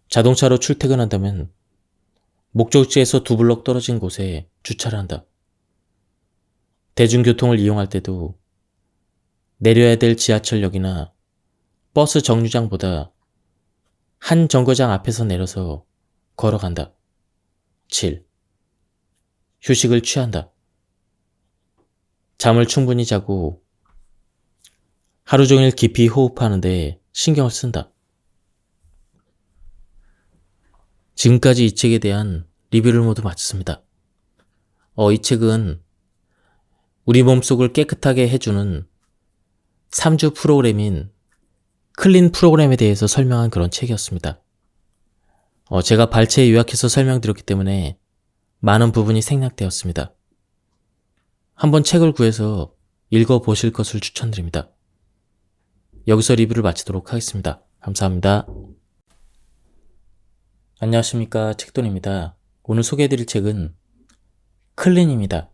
자동차로 출퇴근한다면 목적지에서 2블록 떨어진 곳에 주차를 한다. 대중교통을 이용할 때도 내려야 될 지하철역이나 버스 정류장보다 한 정거장 앞에서 내려서 걸어간다. 7. 휴식을 취한다. 잠을 충분히 자고 하루 종일 깊이 호흡하는 데 신경을 쓴다. 지금까지 이 책에 대한 리뷰를 모두 마쳤습니다. 이 책은 우리 몸속을 깨끗하게 해주는 3주 프로그램인 클린 프로그램에 대해서 설명한 그런 책이었습니다. 제가 발췌 요약해서 설명드렸기 때문에 많은 부분이 생략되었습니다. 한번 책을 구해서 읽어보실 것을 추천드립니다. 여기서 리뷰를 마치도록 하겠습니다. 감사합니다. 안녕하십니까, 책돈입니다. 오늘 소개해드릴 책은 클린입니다.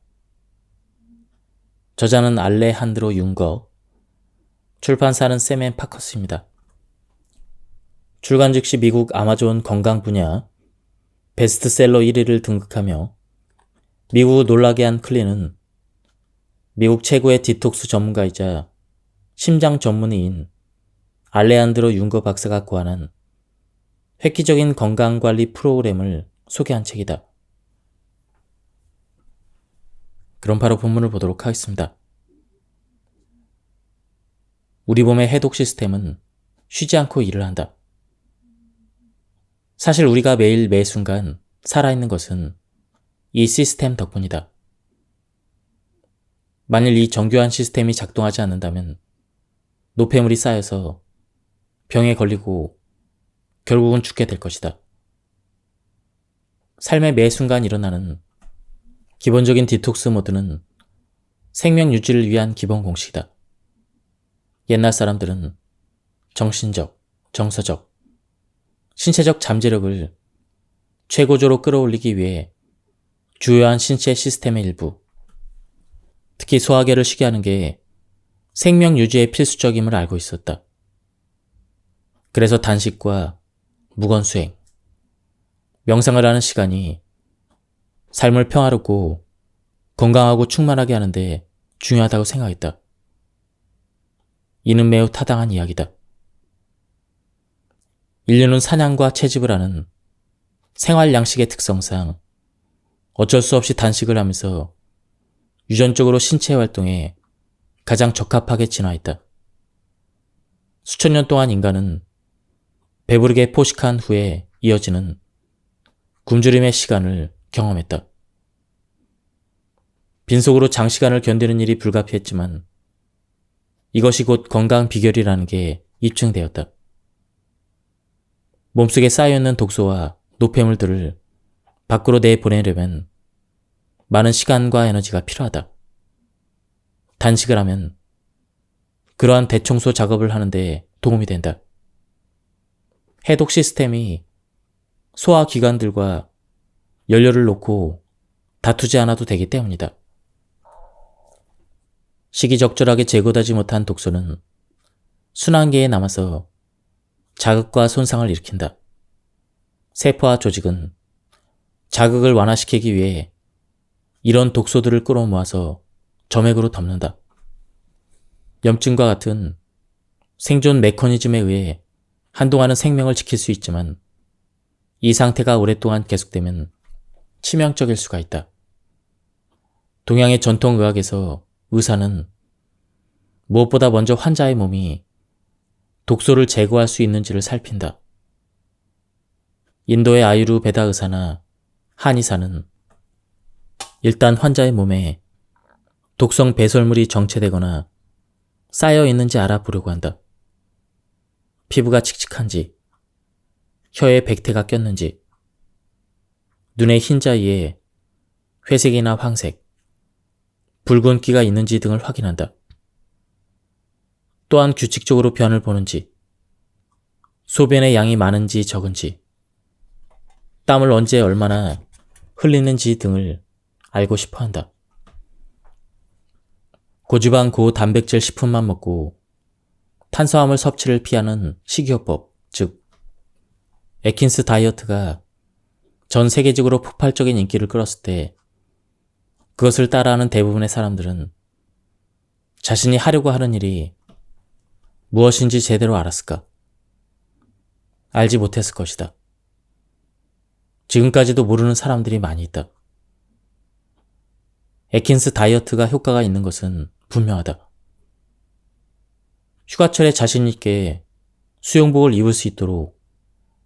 저자는 알레한드로 융거, 출판사는 샘앤파커스입니다. 출간 즉시 미국 아마존 건강 분야 베스트셀러 1위를 등극하며 미국을 놀라게 한 클린은 미국 최고의 디톡스 전문가이자 심장 전문의인 알레한드로 융거 박사가 고안한 획기적인 건강관리 프로그램을 소개한 책이다. 그럼 바로 본문을 보도록 하겠습니다. 우리 몸의 해독 시스템은 쉬지 않고 일을 한다. 사실 우리가 매일 매 순간 살아있는 것은 이 시스템 덕분이다. 만일 이 정교한 시스템이 작동하지 않는다면 노폐물이 쌓여서 병에 걸리고 결국은 죽게 될 것이다. 삶의 매 순간 일어나는 기본적인 디톡스 모드는 생명 유지를 위한 기본 공식이다. 옛날 사람들은 정신적, 정서적, 신체적 잠재력을 최고조로 끌어올리기 위해 주요한 신체 시스템의 일부, 특히 소화계를 쉬게 하는 게 생명 유지에 필수적임을 알고 있었다. 그래서 단식과 무건수행, 명상을 하는 시간이 삶을 평화롭고 건강하고 충만하게 하는데 중요하다고 생각했다. 이는 매우 타당한 이야기다. 인류는 사냥과 채집을 하는 생활 양식의 특성상 어쩔 수 없이 단식을 하면서 유전적으로 신체 활동에 가장 적합하게 진화했다. 수천 년 동안 인간은 배부르게 포식한 후에 이어지는 굶주림의 시간을 경험했다. 빈속으로 장시간을 견디는 일이 불가피했지만 이것이 곧 건강 비결이라는 게 입증되었다. 몸속에 쌓여있는 독소와 노폐물들을 밖으로 내보내려면 많은 시간과 에너지가 필요하다. 단식을 하면 그러한 대청소 작업을 하는데 도움이 된다. 해독 시스템이 소화기관들과 연료를 놓고 다투지 않아도 되기 때문이다. 시기적절하게 제거되지 못한 독소는 순환계에 남아서 자극과 손상을 일으킨다. 세포와 조직은 자극을 완화시키기 위해 이런 독소들을 끌어모아서 점액으로 덮는다. 염증과 같은 생존 메커니즘에 의해 한동안은 생명을 지킬 수 있지만 이 상태가 오랫동안 계속되면 치명적일 수가 있다. 동양의 전통의학에서 의사는 무엇보다 먼저 환자의 몸이 독소를 제거할 수 있는지를 살핀다. 인도의 아유르베다 의사나 한의사는 일단 환자의 몸에 독성 배설물이 정체되거나 쌓여 있는지 알아보려고 한다. 피부가 칙칙한지, 혀에 백태가 꼈는지, 눈의 흰자위에 회색이나 황색, 붉은기가 있는지 등을 확인한다. 또한 규칙적으로 변을 보는지, 소변의 양이 많은지 적은지, 땀을 언제 얼마나 흘리는지 등을 알고 싶어 한다. 고지방 고단백질 식품만 먹고 탄수화물 섭취를 피하는 식이요법, 즉 애킨스 다이어트가 전 세계적으로 폭발적인 인기를 끌었을 때 그것을 따라하는 대부분의 사람들은 자신이 하려고 하는 일이 무엇인지 제대로 알았을까? 알지 못했을 것이다. 지금까지도 모르는 사람들이 많이 있다. 애킨스 다이어트가 효과가 있는 것은 분명하다. 휴가철에 자신 있게 수영복을 입을 수 있도록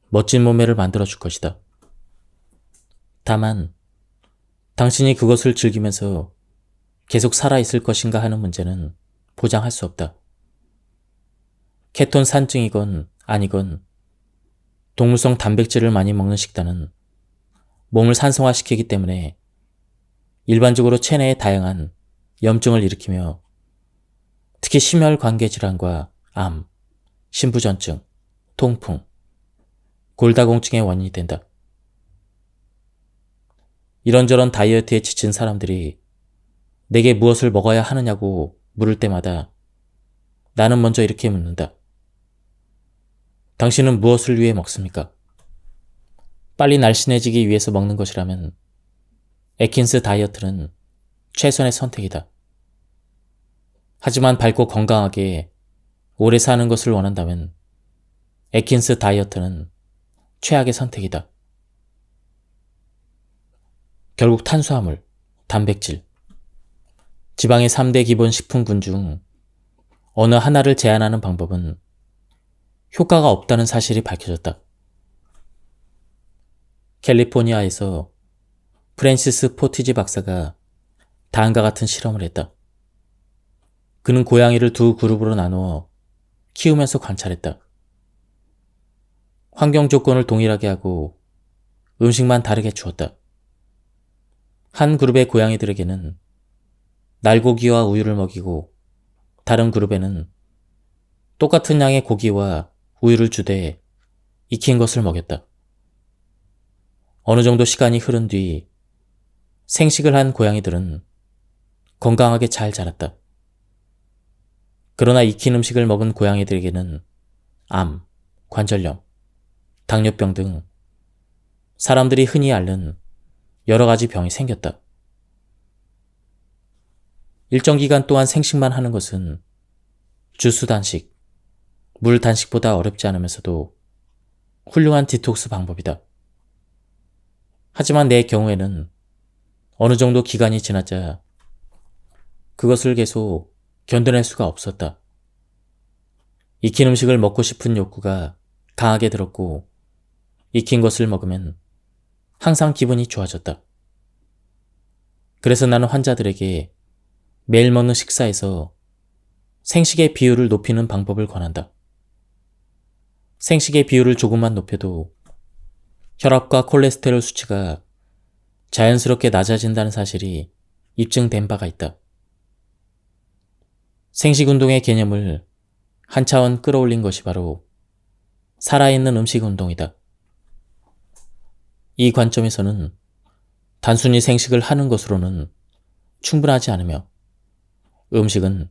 멋진 몸매를 만들어줄 것이다. 다만 당신이 그것을 즐기면서 계속 살아있을 것인가 하는 문제는 보장할 수 없다. 케톤 산증이건 아니건 동물성 단백질을 많이 먹는 식단은 몸을 산성화시키기 때문에 일반적으로 체내에 다양한 염증을 일으키며 특히 심혈관계 질환과 암, 신부전증, 통풍, 골다공증의 원인이 된다. 이런저런 다이어트에 지친 사람들이 내게 무엇을 먹어야 하느냐고 물을 때마다 나는 먼저 이렇게 묻는다. 당신은 무엇을 위해 먹습니까? 빨리 날씬해지기 위해서 먹는 것이라면 애킨스 다이어트는 최선의 선택이다. 하지만 밝고 건강하게 오래 사는 것을 원한다면 애킨스 다이어트는 최악의 선택이다. 결국 탄수화물, 단백질, 지방의 3대 기본 식품군 중 어느 하나를 제한하는 방법은 효과가 없다는 사실이 밝혀졌다. 캘리포니아에서 프랜시스 포티지 박사가 다음과 같은 실험을 했다. 그는 고양이를 두 그룹으로 나누어 키우면서 관찰했다. 환경 조건을 동일하게 하고 음식만 다르게 주었다. 한 그룹의 고양이들에게는 날고기와 우유를 먹이고 다른 그룹에는 똑같은 양의 고기와 우유를 주되 익힌 것을 먹였다. 어느 정도 시간이 흐른 뒤 생식을 한 고양이들은 건강하게 잘 자랐다. 그러나 익힌 음식을 먹은 고양이들에게는 암, 관절염, 당뇨병 등 사람들이 흔히 앓는 여러 가지 병이 생겼다. 일정 기간 동안 생식만 하는 것은 주스 단식, 물 단식보다 어렵지 않으면서도 훌륭한 디톡스 방법이다. 하지만 내 경우에는 어느 정도 기간이 지나자 그것을 계속 견뎌낼 수가 없었다. 익힌 음식을 먹고 싶은 욕구가 강하게 들었고 익힌 것을 먹으면 항상 기분이 좋아졌다. 그래서 나는 환자들에게 매일 먹는 식사에서 생식의 비율을 높이는 방법을 권한다. 생식의 비율을 조금만 높여도 혈압과 콜레스테롤 수치가 자연스럽게 낮아진다는 사실이 입증된 바가 있다. 생식운동의 개념을 한 차원 끌어올린 것이 바로 살아있는 음식 운동이다. 이 관점에서는 단순히 생식을 하는 것으로는 충분하지 않으며 음식은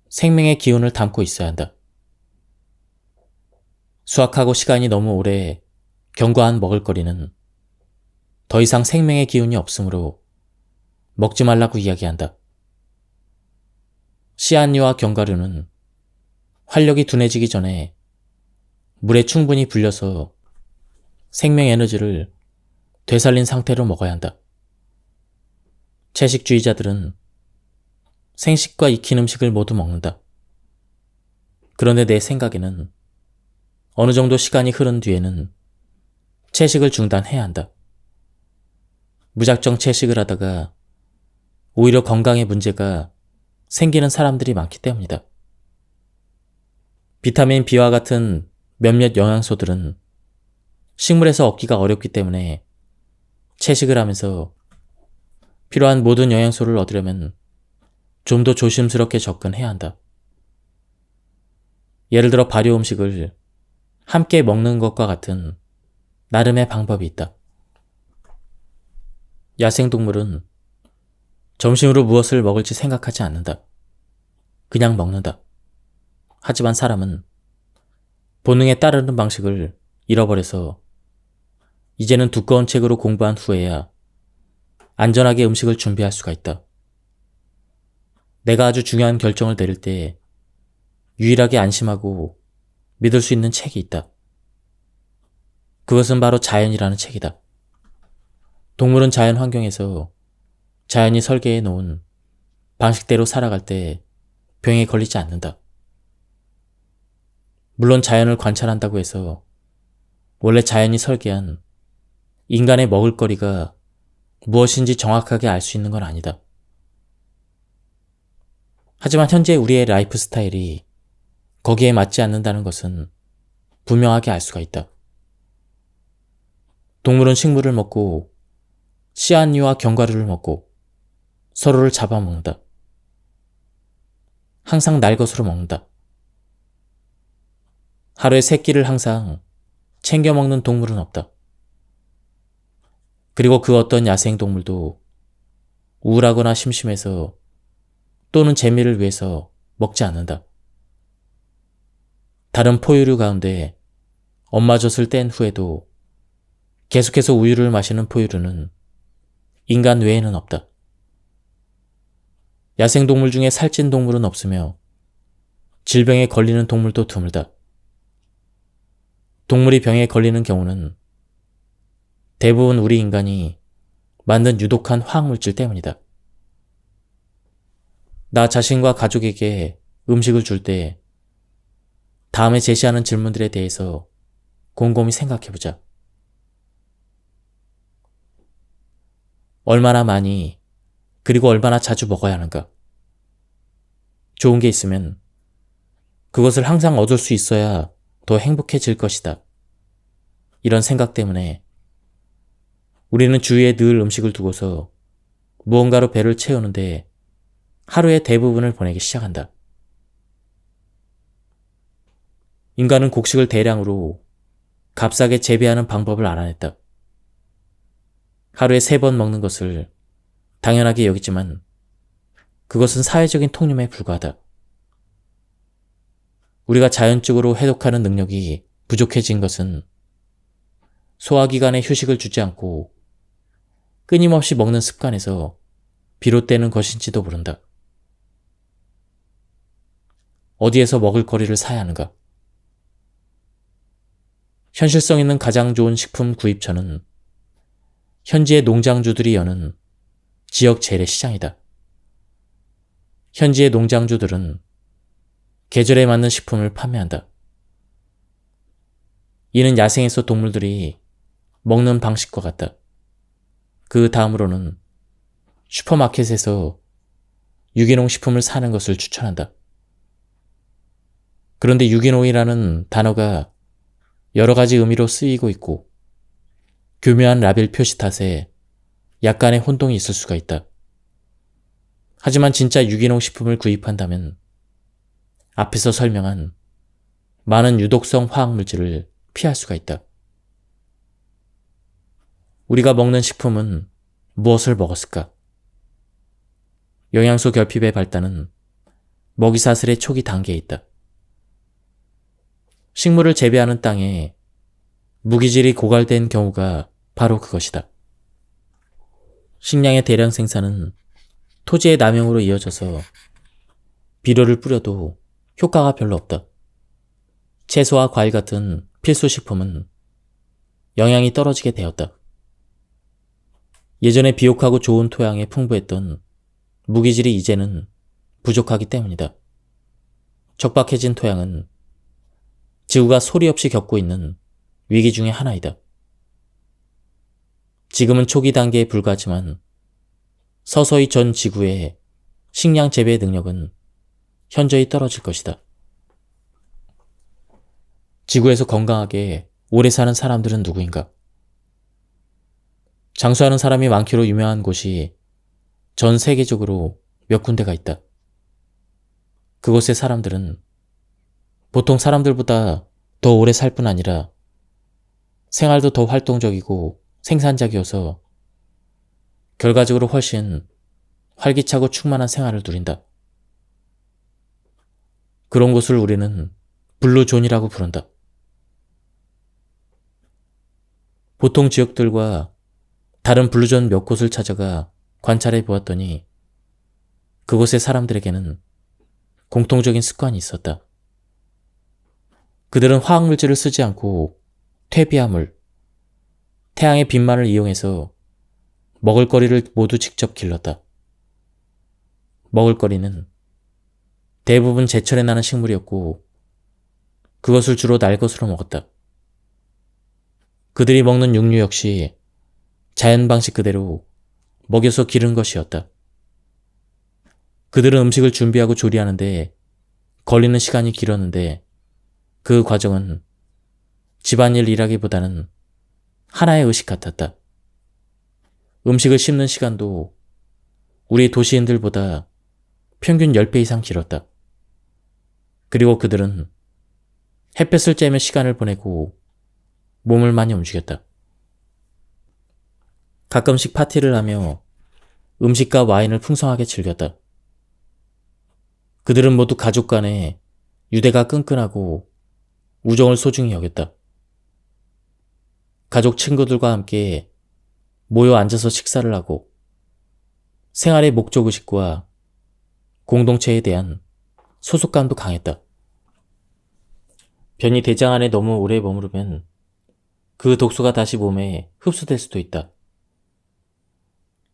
생명의 기운을 담고 있어야 한다. 수확하고 시간이 너무 오래 경과한 먹을거리는 더 이상 생명의 기운이 없으므로 먹지 말라고 이야기한다. 씨앗류와 견과류는 활력이 둔해지기 전에 물에 충분히 불려서 생명 에너지를 되살린 상태로 먹어야 한다. 채식주의자들은 생식과 익힌 음식을 모두 먹는다. 그런데 내 생각에는 어느 정도 시간이 흐른 뒤에는 채식을 중단해야 한다. 무작정 채식을 하다가 오히려 건강에 문제가 생기는 사람들이 많기 때문이다. 비타민 B와 같은 몇몇 영양소들은 식물에서 얻기가 어렵기 때문에 채식을 하면서 필요한 모든 영양소를 얻으려면 좀 더 조심스럽게 접근해야 한다. 예를 들어 발효 음식을 함께 먹는 것과 같은 나름의 방법이 있다. 야생동물은 점심으로 무엇을 먹을지 생각하지 않는다. 그냥 먹는다. 하지만 사람은 본능에 따르는 방식을 잃어버려서 이제는 두꺼운 책으로 공부한 후에야 안전하게 음식을 준비할 수가 있다. 내가 아주 중요한 결정을 내릴 때 유일하게 안심하고 믿을 수 있는 책이 있다. 그것은 바로 자연이라는 책이다. 동물은 자연 환경에서 자연이 설계해 놓은 방식대로 살아갈 때 병에 걸리지 않는다. 물론 자연을 관찰한다고 해서 원래 자연이 설계한 인간의 먹을거리가 무엇인지 정확하게 알 수 있는 건 아니다. 하지만 현재 우리의 라이프 스타일이 거기에 맞지 않는다는 것은 분명하게 알 수가 있다. 동물은 식물을 먹고 씨앗류와 견과류를 먹고 서로를 잡아먹는다. 항상 날 것으로 먹는다. 하루에 3끼를 항상 챙겨 먹는 동물은 없다. 그리고 그 어떤 야생동물도 우울하거나 심심해서 또는 재미를 위해서 먹지 않는다. 다른 포유류 가운데 엄마 젖을 뗀 후에도 계속해서 우유를 마시는 포유류는 인간 외에는 없다. 야생동물 중에 살찐 동물은 없으며 질병에 걸리는 동물도 드물다. 동물이 병에 걸리는 경우는 대부분 우리 인간이 만든 유독한 화학물질 때문이다. 나 자신과 가족에게 음식을 줄 때 다음에 제시하는 질문들에 대해서 곰곰이 생각해보자. 얼마나 많이 그리고 얼마나 자주 먹어야 하는가? 좋은 게 있으면 그것을 항상 얻을 수 있어야 더 행복해질 것이다. 이런 생각 때문에 우리는 주위에 늘 음식을 두고서 무언가로 배를 채우는데 하루의 대부분을 보내기 시작한다. 인간은 곡식을 대량으로 값싸게 재배하는 방법을 알아냈다. 하루에 3번 먹는 것을 당연하게 여기지만 그것은 사회적인 통념에 불과하다. 우리가 자연적으로 해독하는 능력이 부족해진 것은 소화기관에 휴식을 주지 않고 끊임없이 먹는 습관에서 비롯되는 것인지도 모른다. 어디에서 먹을 거리를 사야 하는가? 현실성 있는 가장 좋은 식품 구입처는 현지의 농장주들이 여는 지역 재래시장이다. 현지의 농장주들은 계절에 맞는 식품을 판매한다. 이는 야생에서 동물들이 먹는 방식과 같다. 그 다음으로는 슈퍼마켓에서 유기농 식품을 사는 것을 추천한다. 그런데 유기농이라는 단어가 여러 가지 의미로 쓰이고 있고 교묘한 라벨 표시 탓에 약간의 혼동이 있을 수가 있다. 하지만 진짜 유기농 식품을 구입한다면 앞에서 설명한 많은 유독성 화학물질을 피할 수가 있다. 우리가 먹는 식품은 무엇을 먹었을까? 영양소 결핍의 발단은 먹이사슬의 초기 단계에 있다. 식물을 재배하는 땅에 무기질이 고갈된 경우가 바로 그것이다. 식량의 대량 생산은 토지의 남용으로 이어져서 비료를 뿌려도 효과가 별로 없다. 채소와 과일 같은 필수 식품은 영양이 떨어지게 되었다. 예전에 비옥하고 좋은 토양에 풍부했던 무기질이 이제는 부족하기 때문이다. 척박해진 토양은 지구가 소리 없이 겪고 있는 위기 중의 하나이다. 지금은 초기 단계에 불과하지만 서서히 전 지구의 식량 재배 능력은 현저히 떨어질 것이다. 지구에서 건강하게 오래 사는 사람들은 누구인가? 장수하는 사람이 많기로 유명한 곳이 전 세계적으로 몇 군데가 있다. 그곳의 사람들은 보통 사람들보다 더 오래 살 뿐 아니라 생활도 더 활동적이고 생산적이어서 결과적으로 훨씬 활기차고 충만한 생활을 누린다. 그런 곳을 우리는 블루존이라고 부른다. 보통 지역들과 다른 블루존 몇 곳을 찾아가 관찰해 보았더니 그곳의 사람들에게는 공통적인 습관이 있었다. 그들은 화학물질을 쓰지 않고 퇴비화물, 태양의 빛만을 이용해서 먹을거리를 모두 직접 길렀다. 먹을거리는 대부분 제철에 나는 식물이었고 그것을 주로 날 것으로 먹었다. 그들이 먹는 육류 역시 자연 방식 그대로 먹여서 기른 것이었다. 그들은 음식을 준비하고 조리하는데 걸리는 시간이 길었는데 그 과정은 집안일 일하기보다는 하나의 의식 같았다. 음식을 씹는 시간도 우리 도시인들보다 평균 10배 이상 길었다. 그리고 그들은 햇볕을 쬐며 시간을 보내고 몸을 많이 움직였다. 가끔씩 파티를 하며 음식과 와인을 풍성하게 즐겼다. 그들은 모두 가족 간에 유대가 끈끈하고 우정을 소중히 여겼다. 가족 친구들과 함께 모여 앉아서 식사를 하고 생활의 목적의식과 공동체에 대한 소속감도 강했다. 변이 대장 안에 너무 오래 머무르면 그 독소가 다시 몸에 흡수될 수도 있다.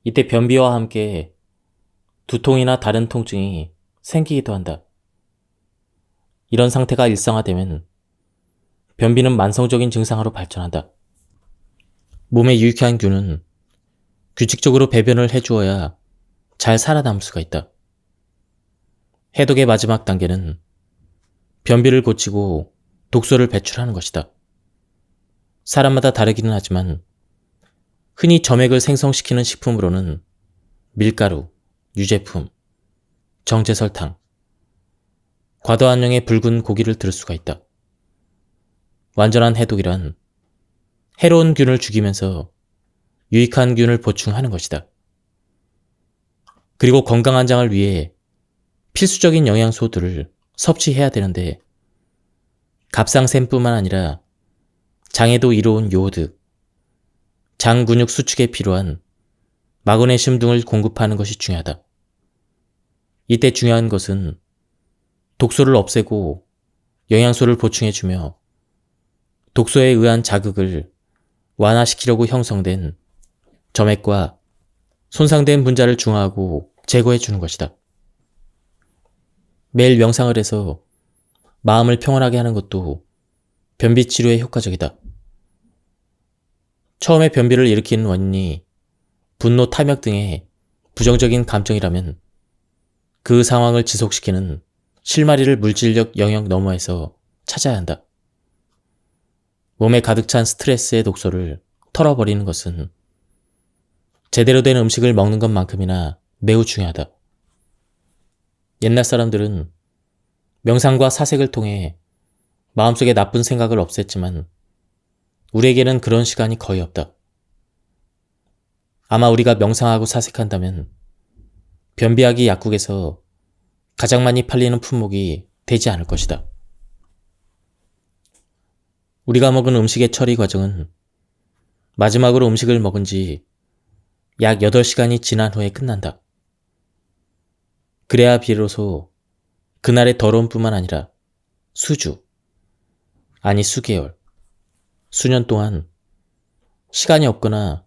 이때 변비와 함께 두통이나 다른 통증이 생기기도 한다. 이런 상태가 일상화되면 변비는 만성적인 증상으로 발전한다. 몸에 유익한 균은 규칙적으로 배변을 해주어야 잘 살아남을 수가 있다. 해독의 마지막 단계는 변비를 고치고 독소를 배출하는 것이다. 사람마다 다르기는 하지만 흔히 점액을 생성시키는 식품으로는 밀가루, 유제품, 정제설탕, 과도한 양의 붉은 고기를 들을 수가 있다. 완전한 해독이란 해로운 균을 죽이면서 유익한 균을 보충하는 것이다. 그리고 건강한 장을 위해 필수적인 영양소들을 섭취해야 되는데 갑상샘뿐만 아니라 장에도 이로운 요오드, 장 근육 수축에 필요한 마그네슘 등을 공급하는 것이 중요하다. 이때 중요한 것은 독소를 없애고 영양소를 보충해주며 독소에 의한 자극을 완화시키려고 형성된 점액과 손상된 분자를 중화하고 제거해주는 것이다. 매일 명상을 해서 마음을 평온하게 하는 것도 변비 치료에 효과적이다. 처음에 변비를 일으키는 원인이 분노, 탐욕 등의 부정적인 감정이라면 그 상황을 지속시키는 실마리를 물질적 영역 너머에서 찾아야 한다. 몸에 가득 찬 스트레스의 독소를 털어버리는 것은 제대로 된 음식을 먹는 것만큼이나 매우 중요하다. 옛날 사람들은 명상과 사색을 통해 마음속에 나쁜 생각을 없앴지만 우리에게는 그런 시간이 거의 없다. 아마 우리가 명상하고 사색한다면 변비약이 약국에서 가장 많이 팔리는 품목이 되지 않을 것이다. 우리가 먹은 음식의 처리 과정은 마지막으로 음식을 먹은 지 약 8시간이 지난 후에 끝난다. 그래야 비로소 그날의 더러움뿐만 아니라 수주, 아니 수개월, 수년 동안 시간이 없거나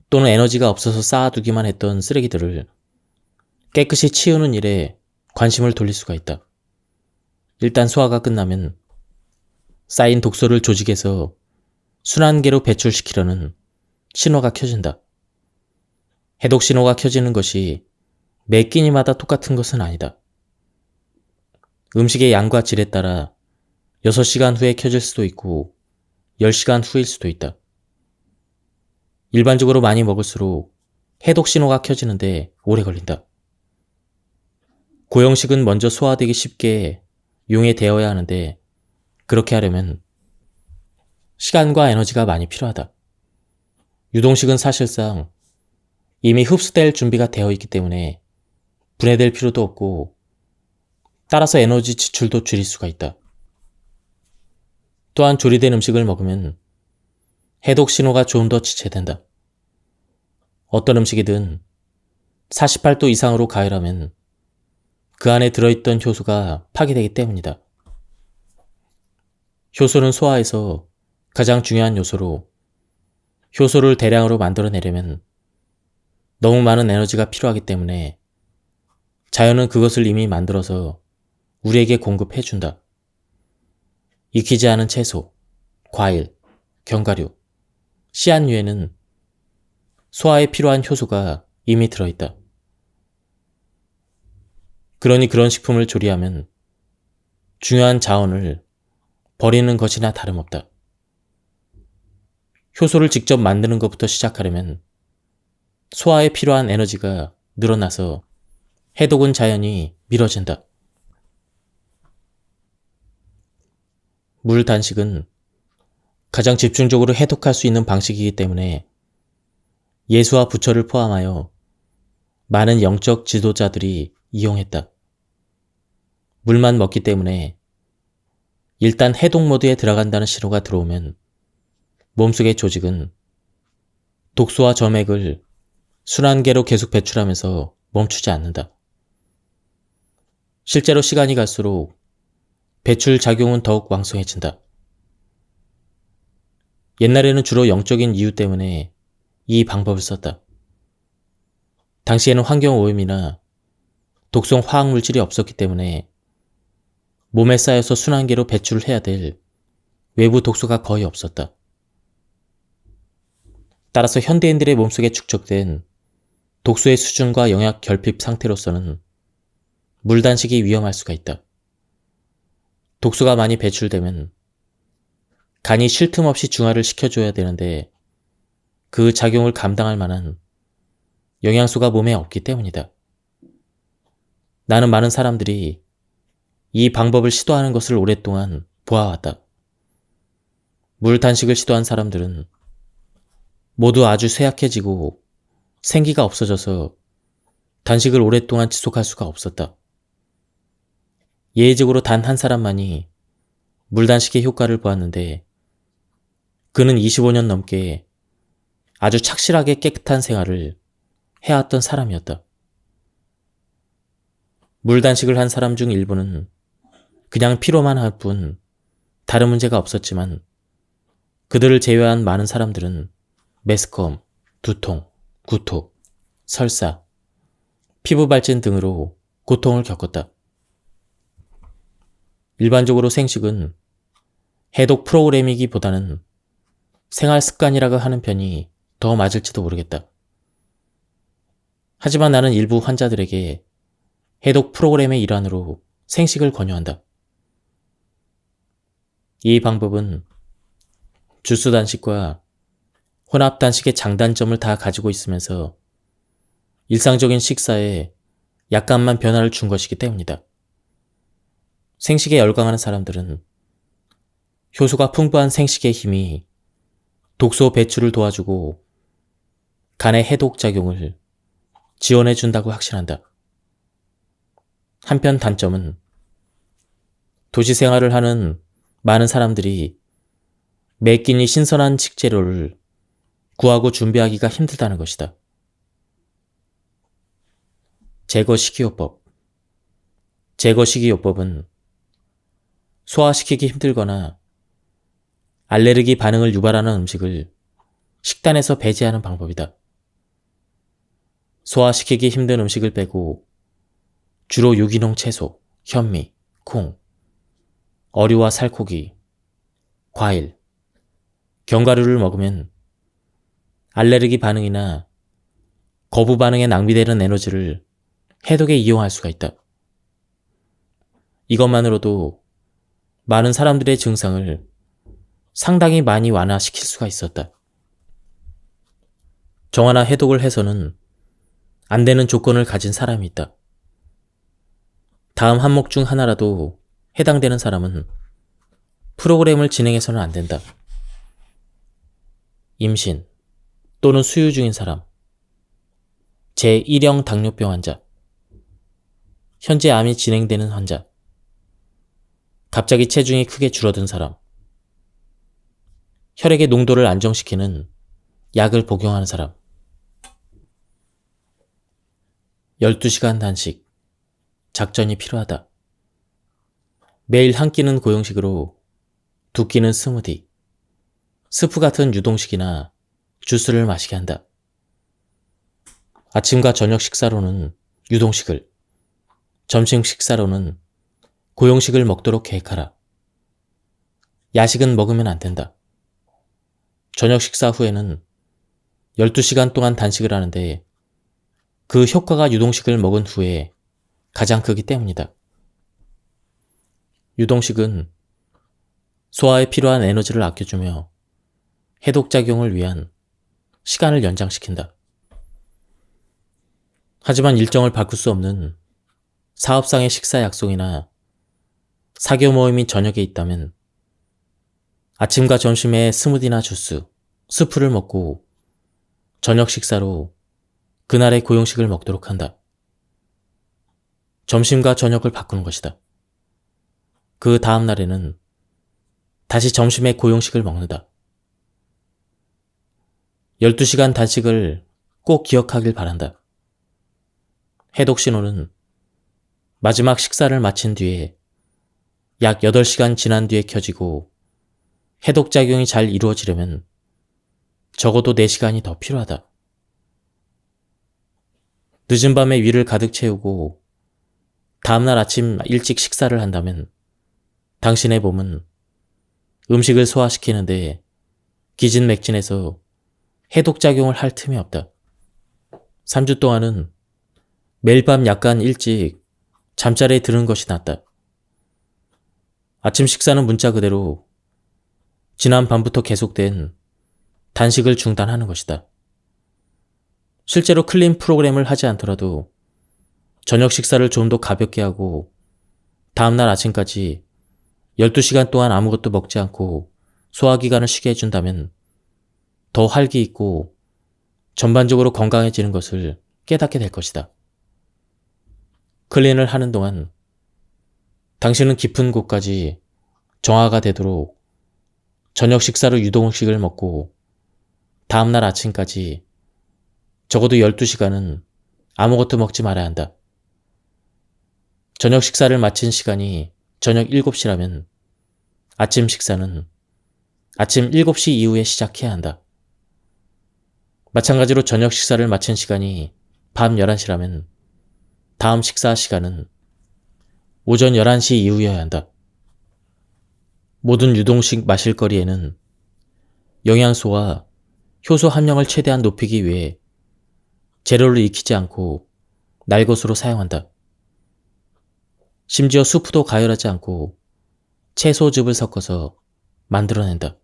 또는 에너지가 없어서 쌓아두기만 했던 쓰레기들을 깨끗이 치우는 일에 관심을 돌릴 수가 있다. 일단 소화가 끝나면 쌓인 독소를 조직에서 순환계로 배출시키려는 신호가 켜진다. 해독 신호가 켜지는 것이 매 끼니마다 똑같은 것은 아니다. 음식의 양과 질에 따라 6시간 후에 켜질 수도 있고 10시간 후일 수도 있다. 일반적으로 많이 먹을수록 해독 신호가 켜지는데 오래 걸린다. 고형식은 먼저 소화되기 쉽게 용해되어야 하는데 그렇게 하려면 시간과 에너지가 많이 필요하다. 유동식은 사실상 이미 흡수될 준비가 되어 있기 때문에 분해될 필요도 없고 따라서 에너지 지출도 줄일 수가 있다. 또한 조리된 음식을 먹으면 해독 신호가 좀 더 지체된다. 어떤 음식이든 48도 이상으로 가열하면 그 안에 들어있던 효소가 파괴되기 때문이다. 효소는 소화에서 가장 중요한 요소로 효소를 대량으로 만들어내려면 너무 많은 에너지가 필요하기 때문에 자연은 그것을 이미 만들어서 우리에게 공급해준다. 익히지 않은 채소, 과일, 견과류, 씨앗류에는 소화에 필요한 효소가 이미 들어있다. 그러니 그런 식품을 조리하면 중요한 자원을 버리는 것이나 다름없다. 효소를 직접 만드는 것부터 시작하려면 소화에 필요한 에너지가 늘어나서 해독은 자연히 미뤄진다. 물 단식은 가장 집중적으로 해독할 수 있는 방식이기 때문에 예수와 부처를 포함하여 많은 영적 지도자들이 이용했다. 물만 먹기 때문에 일단 해독 모드에 들어간다는 신호가 들어오면 몸속의 조직은 독소와 점액을 순환계로 계속 배출하면서 멈추지 않는다. 실제로 시간이 갈수록 배출 작용은 더욱 왕성해진다. 옛날에는 주로 영적인 이유 때문에 이 방법을 썼다. 당시에는 환경오염이나 독성 화학물질이 없었기 때문에 몸에 쌓여서 순환계로 배출을 해야 될 외부 독소가 거의 없었다. 따라서 현대인들의 몸속에 축적된 독소의 수준과 영양 결핍 상태로서는 물 단식이 위험할 수가 있다. 독소가 많이 배출되면 간이 쉴 틈 없이 중화를 시켜줘야 되는데 그 작용을 감당할 만한 영양소가 몸에 없기 때문이다. 나는 많은 사람들이 이 방법을 시도하는 것을 오랫동안 보아왔다. 물 단식을 시도한 사람들은 모두 아주 쇠약해지고 생기가 없어져서 단식을 오랫동안 지속할 수가 없었다. 예외적으로 단 한 사람만이 물 단식의 효과를 보았는데 그는 25년 넘게 아주 착실하게 깨끗한 생활을 해왔던 사람이었다. 물 단식을 한 사람 중 일부는 그냥 피로만 할 뿐 다른 문제가 없었지만 그들을 제외한 많은 사람들은 메스꺼움, 두통, 구토, 설사, 피부 발진 등으로 고통을 겪었다. 일반적으로 생식은 해독 프로그램이기보다는 생활 습관이라고 하는 편이 더 맞을지도 모르겠다. 하지만 나는 일부 환자들에게 해독 프로그램의 일환으로 생식을 권유한다. 이 방법은 주스 단식과 혼합 단식의 장단점을 다 가지고 있으면서 일상적인 식사에 약간만 변화를 준 것이기 때문이다. 생식에 열광하는 사람들은 효소가 풍부한 생식의 힘이 독소 배출을 도와주고 간의 해독 작용을 지원해 준다고 확신한다. 한편 단점은 도시 생활을 하는 많은 사람들이 매 끼니 신선한 식재료를 구하고 준비하기가 힘들다는 것이다. 제거 식이요법. 제거 식이요법은 소화시키기 힘들거나 알레르기 반응을 유발하는 음식을 식단에서 배제하는 방법이다. 소화시키기 힘든 음식을 빼고 주로 유기농 채소, 현미, 콩, 어류와 살코기, 과일, 견과류를 먹으면 알레르기 반응이나 거부 반응에 낭비되는 에너지를 해독에 이용할 수가 있다. 이것만으로도 많은 사람들의 증상을 상당히 많이 완화시킬 수가 있었다. 정화나 해독을 해서는 안 되는 조건을 가진 사람이 있다. 다음 항목 중 하나라도 해당되는 사람은 프로그램을 진행해서는 안 된다. 임신 또는 수유 중인 사람, 제1형 당뇨병 환자, 현재 암이 진행되는 환자, 갑자기 체중이 크게 줄어든 사람, 혈액의 농도를 안정시키는 약을 복용하는 사람, 12시간 단식, 작전이 필요하다. 매일 한 끼는 고용식으로, 두 끼는 스무디, 스프 같은 유동식이나 주스를 마시게 한다. 아침과 저녁 식사로는 유동식을, 점심 식사로는 고용식을 먹도록 계획하라. 야식은 먹으면 안 된다. 저녁 식사 후에는 12시간 동안 단식을 하는데 그 효과가 유동식을 먹은 후에 가장 크기 때문이다. 유동식은 소화에 필요한 에너지를 아껴주며 해독작용을 위한 시간을 연장시킨다. 하지만 일정을 바꿀 수 없는 사업상의 식사 약속이나 사교 모임이 저녁에 있다면 아침과 점심에 스무디나 주스, 스프를 먹고 저녁 식사로 그날의 고용식을 먹도록 한다. 점심과 저녁을 바꾸는 것이다. 그 다음 날에는 다시 점심에 고용식을 먹는다. 12시간 단식을 꼭 기억하길 바란다. 해독 신호는 마지막 식사를 마친 뒤에 약 8시간 지난 뒤에 켜지고 해독작용이 잘 이루어지려면 적어도 4시간이 더 필요하다. 늦은 밤에 위를 가득 채우고 다음날 아침 일찍 식사를 한다면 당신의 몸은 음식을 소화시키는데 기진맥진해서 해독작용을 할 틈이 없다. 3주 동안은 매일 밤 약간 일찍 잠자리에 드는 것이 낫다. 아침 식사는 문자 그대로 지난 밤부터 계속된 단식을 중단하는 것이다. 실제로 클린 프로그램을 하지 않더라도 저녁 식사를 좀 더 가볍게 하고 다음날 아침까지 12시간 동안 아무것도 먹지 않고 소화기관을 쉬게 해준다면 더 활기 있고 전반적으로 건강해지는 것을 깨닫게 될 것이다. 클린을 하는 동안 당신은 깊은 곳까지 정화가 되도록 저녁 식사로 유동식을 먹고 다음날 아침까지 적어도 12시간은 아무것도 먹지 말아야 한다. 저녁 식사를 마친 시간이 저녁 7시라면 아침 식사는 아침 7시 이후에 시작해야 한다. 마찬가지로 저녁 식사를 마친 시간이 밤 11시라면 다음 식사 시간은 오전 11시 이후여야 한다. 모든 유동식 마실거리에는 영양소와 효소 함량을 최대한 높이기 위해 재료를 익히지 않고 날것으로 사용한다. 심지어 수프도 가열하지 않고 채소즙을 섞어서 만들어낸다.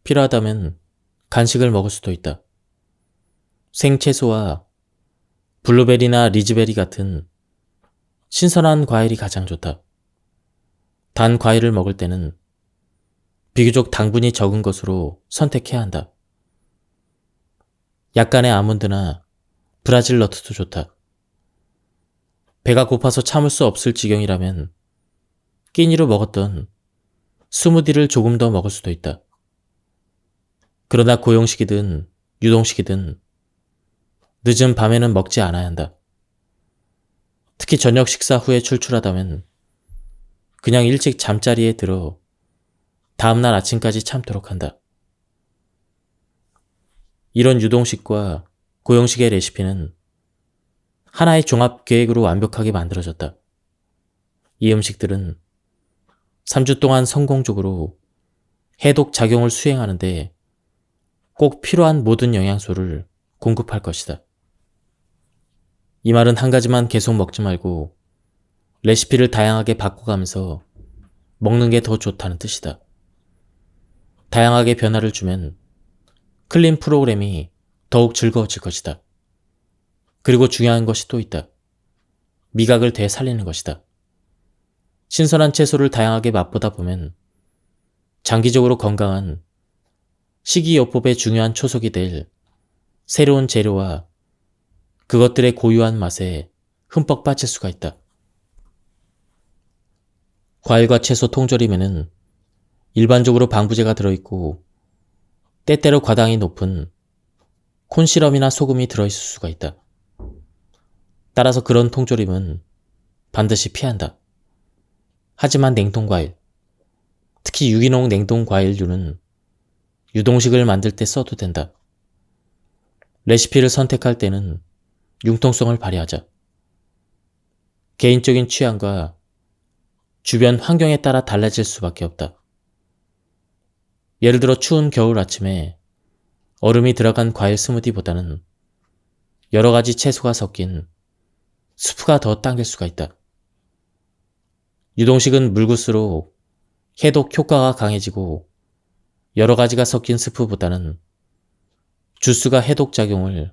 필요하다면 간식을 먹을 수도 있다. 생채소와 블루베리나 리즈베리 같은 신선한 과일이 가장 좋다. 단 과일을 먹을 때는 비교적 당분이 적은 것으로 선택해야 한다. 약간의 아몬드나 브라질 너트도 좋다. 배가 고파서 참을 수 없을 지경이라면 끼니로 먹었던 스무디를 조금 더 먹을 수도 있다. 그러나 고용식이든 유동식이든 늦은 밤에는 먹지 않아야 한다. 특히 저녁 식사 후에 출출하다면 그냥 일찍 잠자리에 들어 다음날 아침까지 참도록 한다. 이런 유동식과 고용식의 레시피는 하나의 종합 계획으로 완벽하게 만들어졌다. 이 음식들은 3주 동안 성공적으로 해독 작용을 수행하는데 꼭 필요한 모든 영양소를 공급할 것이다. 이 말은 한 가지만 계속 먹지 말고 레시피를 다양하게 바꿔가면서 먹는 게 더 좋다는 뜻이다. 다양하게 변화를 주면 클린 프로그램이 더욱 즐거워질 것이다. 그리고 중요한 것이 또 있다. 미각을 되살리는 것이다. 신선한 채소를 다양하게 맛보다 보면 장기적으로 건강한 식이요법의 중요한 초석이 될 새로운 재료와 그것들의 고유한 맛에 흠뻑 빠질 수가 있다. 과일과 채소 통조림에는 일반적으로 방부제가 들어있고 때때로 과당이 높은 콘시럼이나 소금이 들어있을 수가 있다. 따라서 그런 통조림은 반드시 피한다. 하지만 냉동과일, 특히 유기농 냉동과일류는 유동식을 만들 때 써도 된다. 레시피를 선택할 때는 융통성을 발휘하자. 개인적인 취향과 주변 환경에 따라 달라질 수밖에 없다. 예를 들어 추운 겨울 아침에 얼음이 들어간 과일 스무디보다는 여러 가지 채소가 섞인 수프가 더 당길 수가 있다. 유동식은 물구수로 해독 효과가 강해지고 여러 가지가 섞인 스프보다는 주스가 해독작용을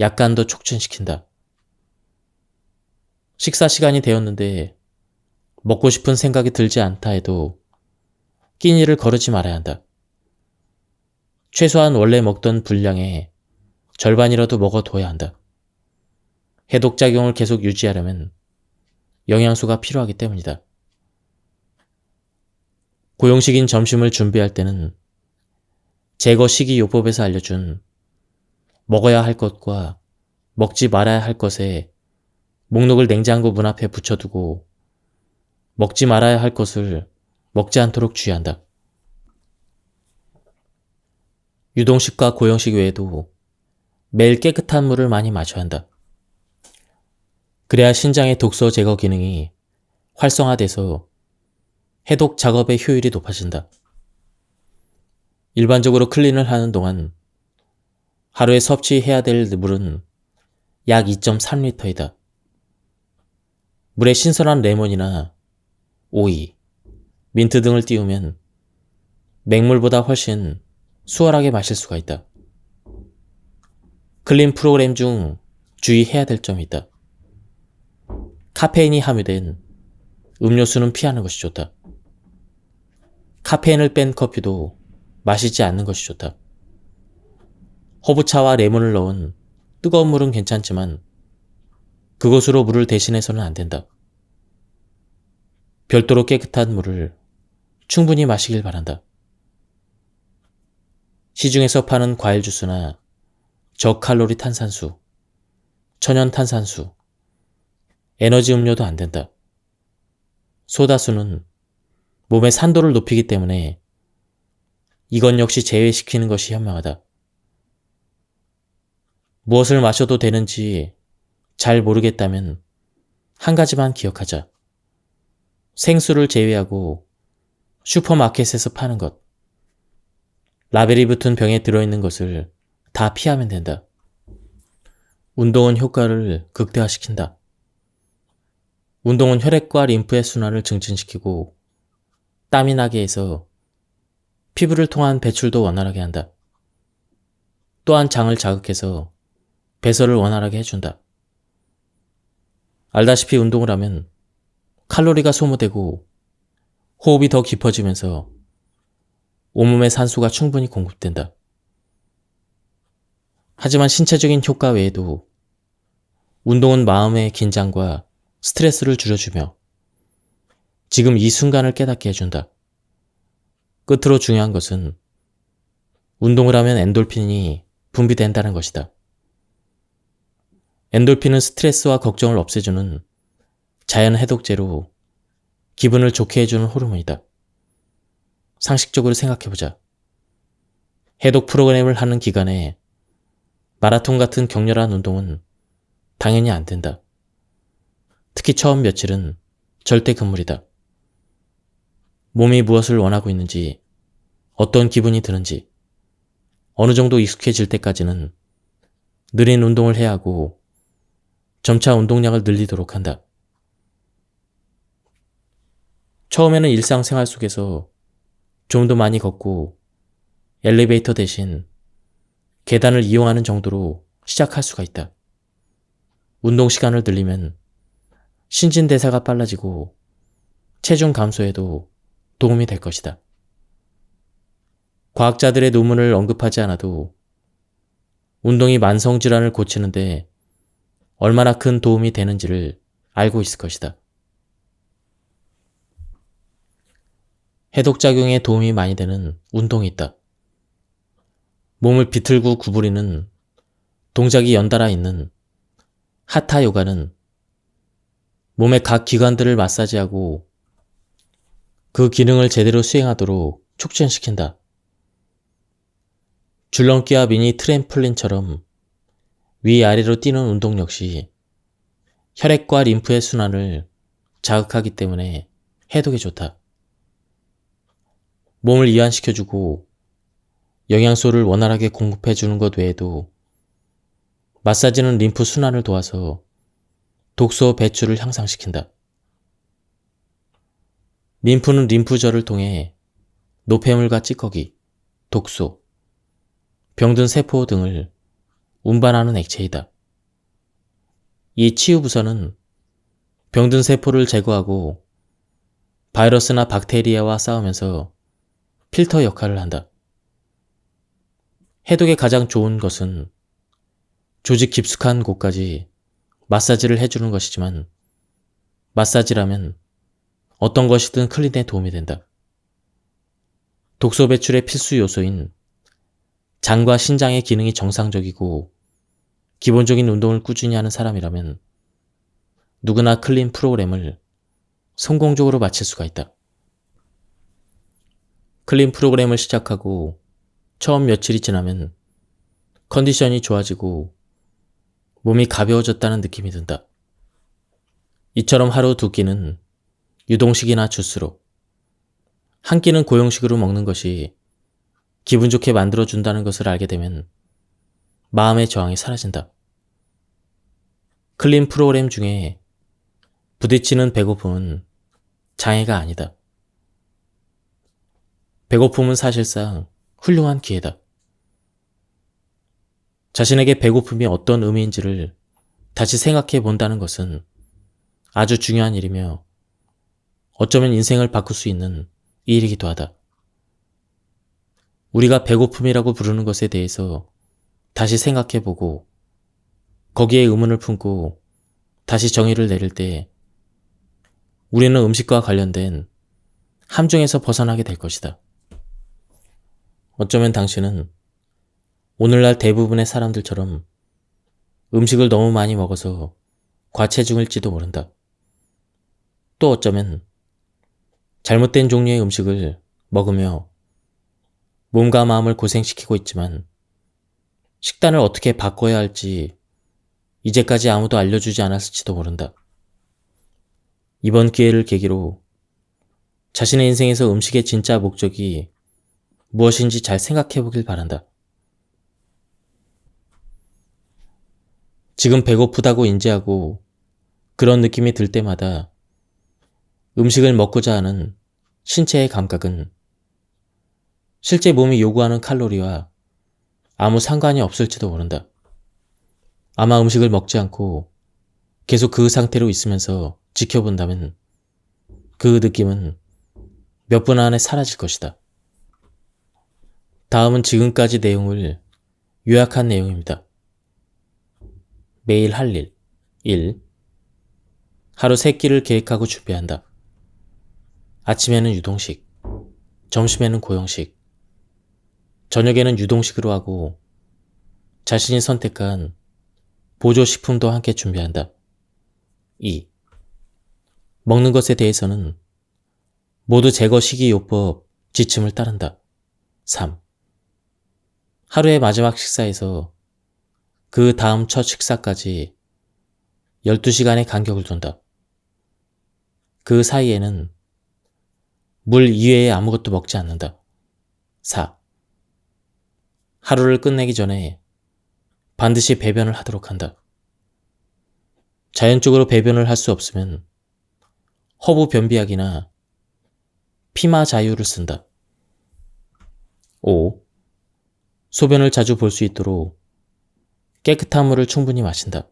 약간 더 촉진시킨다. 식사 시간이 되었는데 먹고 싶은 생각이 들지 않다 해도 끼니를 거르지 말아야 한다. 최소한 원래 먹던 분량의 절반이라도 먹어둬야 한다. 해독작용을 계속 유지하려면 영양소가 필요하기 때문이다. 고용식인 점심을 준비할 때는 제거 식이요법에서 알려준 먹어야 할 것과 먹지 말아야 할 것에 목록을 냉장고 문 앞에 붙여두고 먹지 말아야 할 것을 먹지 않도록 주의한다. 유동식과 고용식 외에도 매일 깨끗한 물을 많이 마셔야 한다. 그래야 신장의 독소 제거 기능이 활성화돼서 해독 작업의 효율이 높아진다. 일반적으로 클린을 하는 동안 하루에 섭취해야 될 물은 약 2.3리터이다. 물에 신선한 레몬이나 오이, 민트 등을 띄우면 맹물보다 훨씬 수월하게 마실 수가 있다. 클린 프로그램 중 주의해야 될 점이 있다. 카페인이 함유된 음료수는 피하는 것이 좋다. 카페인을 뺀 커피도 마시지 않는 것이 좋다. 허브차와 레몬을 넣은 뜨거운 물은 괜찮지만 그것으로 물을 대신해서는 안 된다. 별도로 깨끗한 물을 충분히 마시길 바란다. 시중에서 파는 과일 주스나 저칼로리 탄산수, 천연 탄산수, 에너지 음료도 안 된다. 소다수는 몸의 산도를 높이기 때문에 이것 역시 제외시키는 것이 현명하다. 무엇을 마셔도 되는지 잘 모르겠다면 한 가지만 기억하자. 생수를 제외하고 슈퍼마켓에서 파는 것, 라벨이 붙은 병에 들어있는 것을 다 피하면 된다. 운동은 효과를 극대화시킨다. 운동은 혈액과 림프의 순환을 증진시키고 땀이 나게 해서 피부를 통한 배출도 원활하게 한다. 또한 장을 자극해서 배설을 원활하게 해준다. 알다시피 운동을 하면 칼로리가 소모되고 호흡이 더 깊어지면서 온몸에 산소가 충분히 공급된다. 하지만 신체적인 효과 외에도 운동은 마음의 긴장과 스트레스를 줄여주며 지금 이 순간을 깨닫게 해준다. 끝으로 중요한 것은 운동을 하면 엔돌핀이 분비된다는 것이다. 엔돌핀은 스트레스와 걱정을 없애주는 자연 해독제로 기분을 좋게 해주는 호르몬이다. 상식적으로 생각해보자. 해독 프로그램을 하는 기간에 마라톤 같은 격렬한 운동은 당연히 안 된다. 특히 처음 며칠은 절대 금물이다. 몸이 무엇을 원하고 있는지, 어떤 기분이 드는지, 어느 정도 익숙해질 때까지는 느린 운동을 해야 하고 점차 운동량을 늘리도록 한다. 처음에는 일상생활 속에서 좀 더 많이 걷고 엘리베이터 대신 계단을 이용하는 정도로 시작할 수가 있다. 운동 시간을 늘리면 신진대사가 빨라지고 체중 감소에도 도움이 될 것이다. 과학자들의 논문을 언급하지 않아도 운동이 만성질환을 고치는데 얼마나 큰 도움이 되는지를 알고 있을 것이다. 해독작용에 도움이 많이 되는 운동이 있다. 몸을 비틀고 구부리는 동작이 연달아 있는 하타 요가는 몸의 각 기관들을 마사지하고 그 기능을 제대로 수행하도록 촉진시킨다. 줄넘기와 미니 트램플린처럼 위아래로 뛰는 운동 역시 혈액과 림프의 순환을 자극하기 때문에 해독에 좋다. 몸을 이완시켜주고 영양소를 원활하게 공급해주는 것 외에도 마사지는 림프 순환을 도와서 독소 배출을 향상시킨다. 림프는 림프절을 통해 노폐물과 찌꺼기, 독소, 병든 세포 등을 운반하는 액체이다. 이 치유부서는 병든 세포를 제거하고 바이러스나 박테리아와 싸우면서 필터 역할을 한다. 해독에 가장 좋은 것은 조직 깊숙한 곳까지 마사지를 해주는 것이지만 마사지라면 어떤 것이든 클린에 도움이 된다. 독소 배출의 필수 요소인 장과 신장의 기능이 정상적이고 기본적인 운동을 꾸준히 하는 사람이라면 누구나 클린 프로그램을 성공적으로 마칠 수가 있다. 클린 프로그램을 시작하고 처음 며칠이 지나면 컨디션이 좋아지고 몸이 가벼워졌다는 느낌이 든다. 이처럼 하루 두 끼는 유동식이나 주스로, 한 끼는 고용식으로 먹는 것이 기분 좋게 만들어준다는 것을 알게 되면 마음의 저항이 사라진다. 클린 프로그램 중에 부딪히는 배고픔은 장애가 아니다. 배고픔은 사실상 훌륭한 기회다. 자신에게 배고픔이 어떤 의미인지를 다시 생각해 본다는 것은 아주 중요한 일이며 어쩌면 인생을 바꿀 수 있는 일이기도 하다. 우리가 배고픔이라고 부르는 것에 대해서 다시 생각해 보고 거기에 의문을 품고 다시 정의를 내릴 때 우리는 음식과 관련된 함정에서 벗어나게 될 것이다. 어쩌면 당신은 오늘날 대부분의 사람들처럼 음식을 너무 많이 먹어서 과체중일지도 모른다. 또 어쩌면 잘못된 종류의 음식을 먹으며 몸과 마음을 고생시키고 있지만 식단을 어떻게 바꿔야 할지 이제까지 아무도 알려주지 않았을지도 모른다. 이번 기회를 계기로 자신의 인생에서 음식의 진짜 목적이 무엇인지 잘 생각해 보길 바란다. 지금 배고프다고 인지하고 그런 느낌이 들 때마다 음식을 먹고자 하는 신체의 감각은 실제 몸이 요구하는 칼로리와 아무 상관이 없을지도 모른다. 아마 음식을 먹지 않고 계속 그 상태로 있으면서 지켜본다면 그 느낌은 몇 분 안에 사라질 것이다. 다음은 지금까지 내용을 요약한 내용입니다. 매일 할 일. 1. 하루 3끼를 계획하고 준비한다. 아침에는 유동식, 점심에는 고용식, 저녁에는 유동식으로 하고 자신이 선택한 보조식품도 함께 준비한다. 2. 먹는 것에 대해서는 모두 제거 식이요법 지침을 따른다. 3. 하루의 마지막 식사에서 그 다음 첫 식사까지 12시간의 간격을 둔다. 그 사이에는 물 이외에 아무것도 먹지 않는다. 4. 하루를 끝내기 전에 반드시 배변을 하도록 한다. 자연적으로 배변을 할 수 없으면 허브 변비약이나 피마 자유를 쓴다. 5. 소변을 자주 볼 수 있도록 깨끗한 물을 충분히 마신다.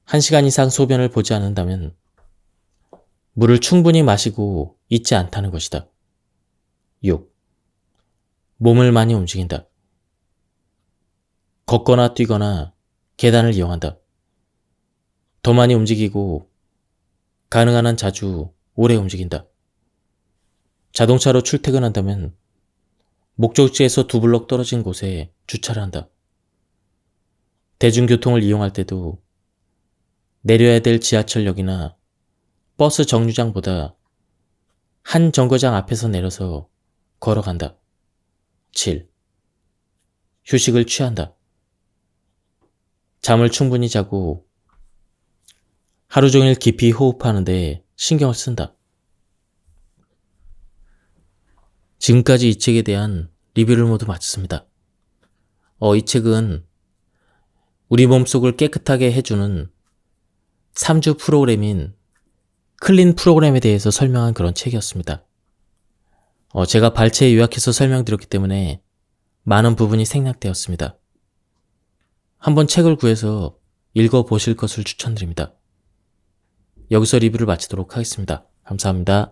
1시간 이상 소변을 보지 않는다면 물을 충분히 마시고 있지 않다는 것이다. 6. 몸을 많이 움직인다. 걷거나 뛰거나 계단을 이용한다. 더 많이 움직이고 가능한 한 자주 오래 움직인다. 자동차로 출퇴근한다면 목적지에서 2블럭 떨어진 곳에 주차를 한다. 대중교통을 이용할 때도 내려야 될 지하철역이나 버스 정류장보다 한 정거장 앞에서 내려서 걸어간다. 7. 휴식을 취한다. 잠을 충분히 자고 하루 종일 깊이 호흡하는 데 신경을 쓴다. 지금까지 이 책에 대한 리뷰를 모두 마쳤습니다. 이 책은 우리 몸속을 깨끗하게 해주는 3주 프로그램인 클린 프로그램에 대해서 설명한 그런 책이었습니다. 제가 발췌 요약해서 설명드렸기 때문에 많은 부분이 생략되었습니다. 한번 책을 구해서 읽어보실 것을 추천드립니다. 여기서 리뷰를 마치도록 하겠습니다. 감사합니다.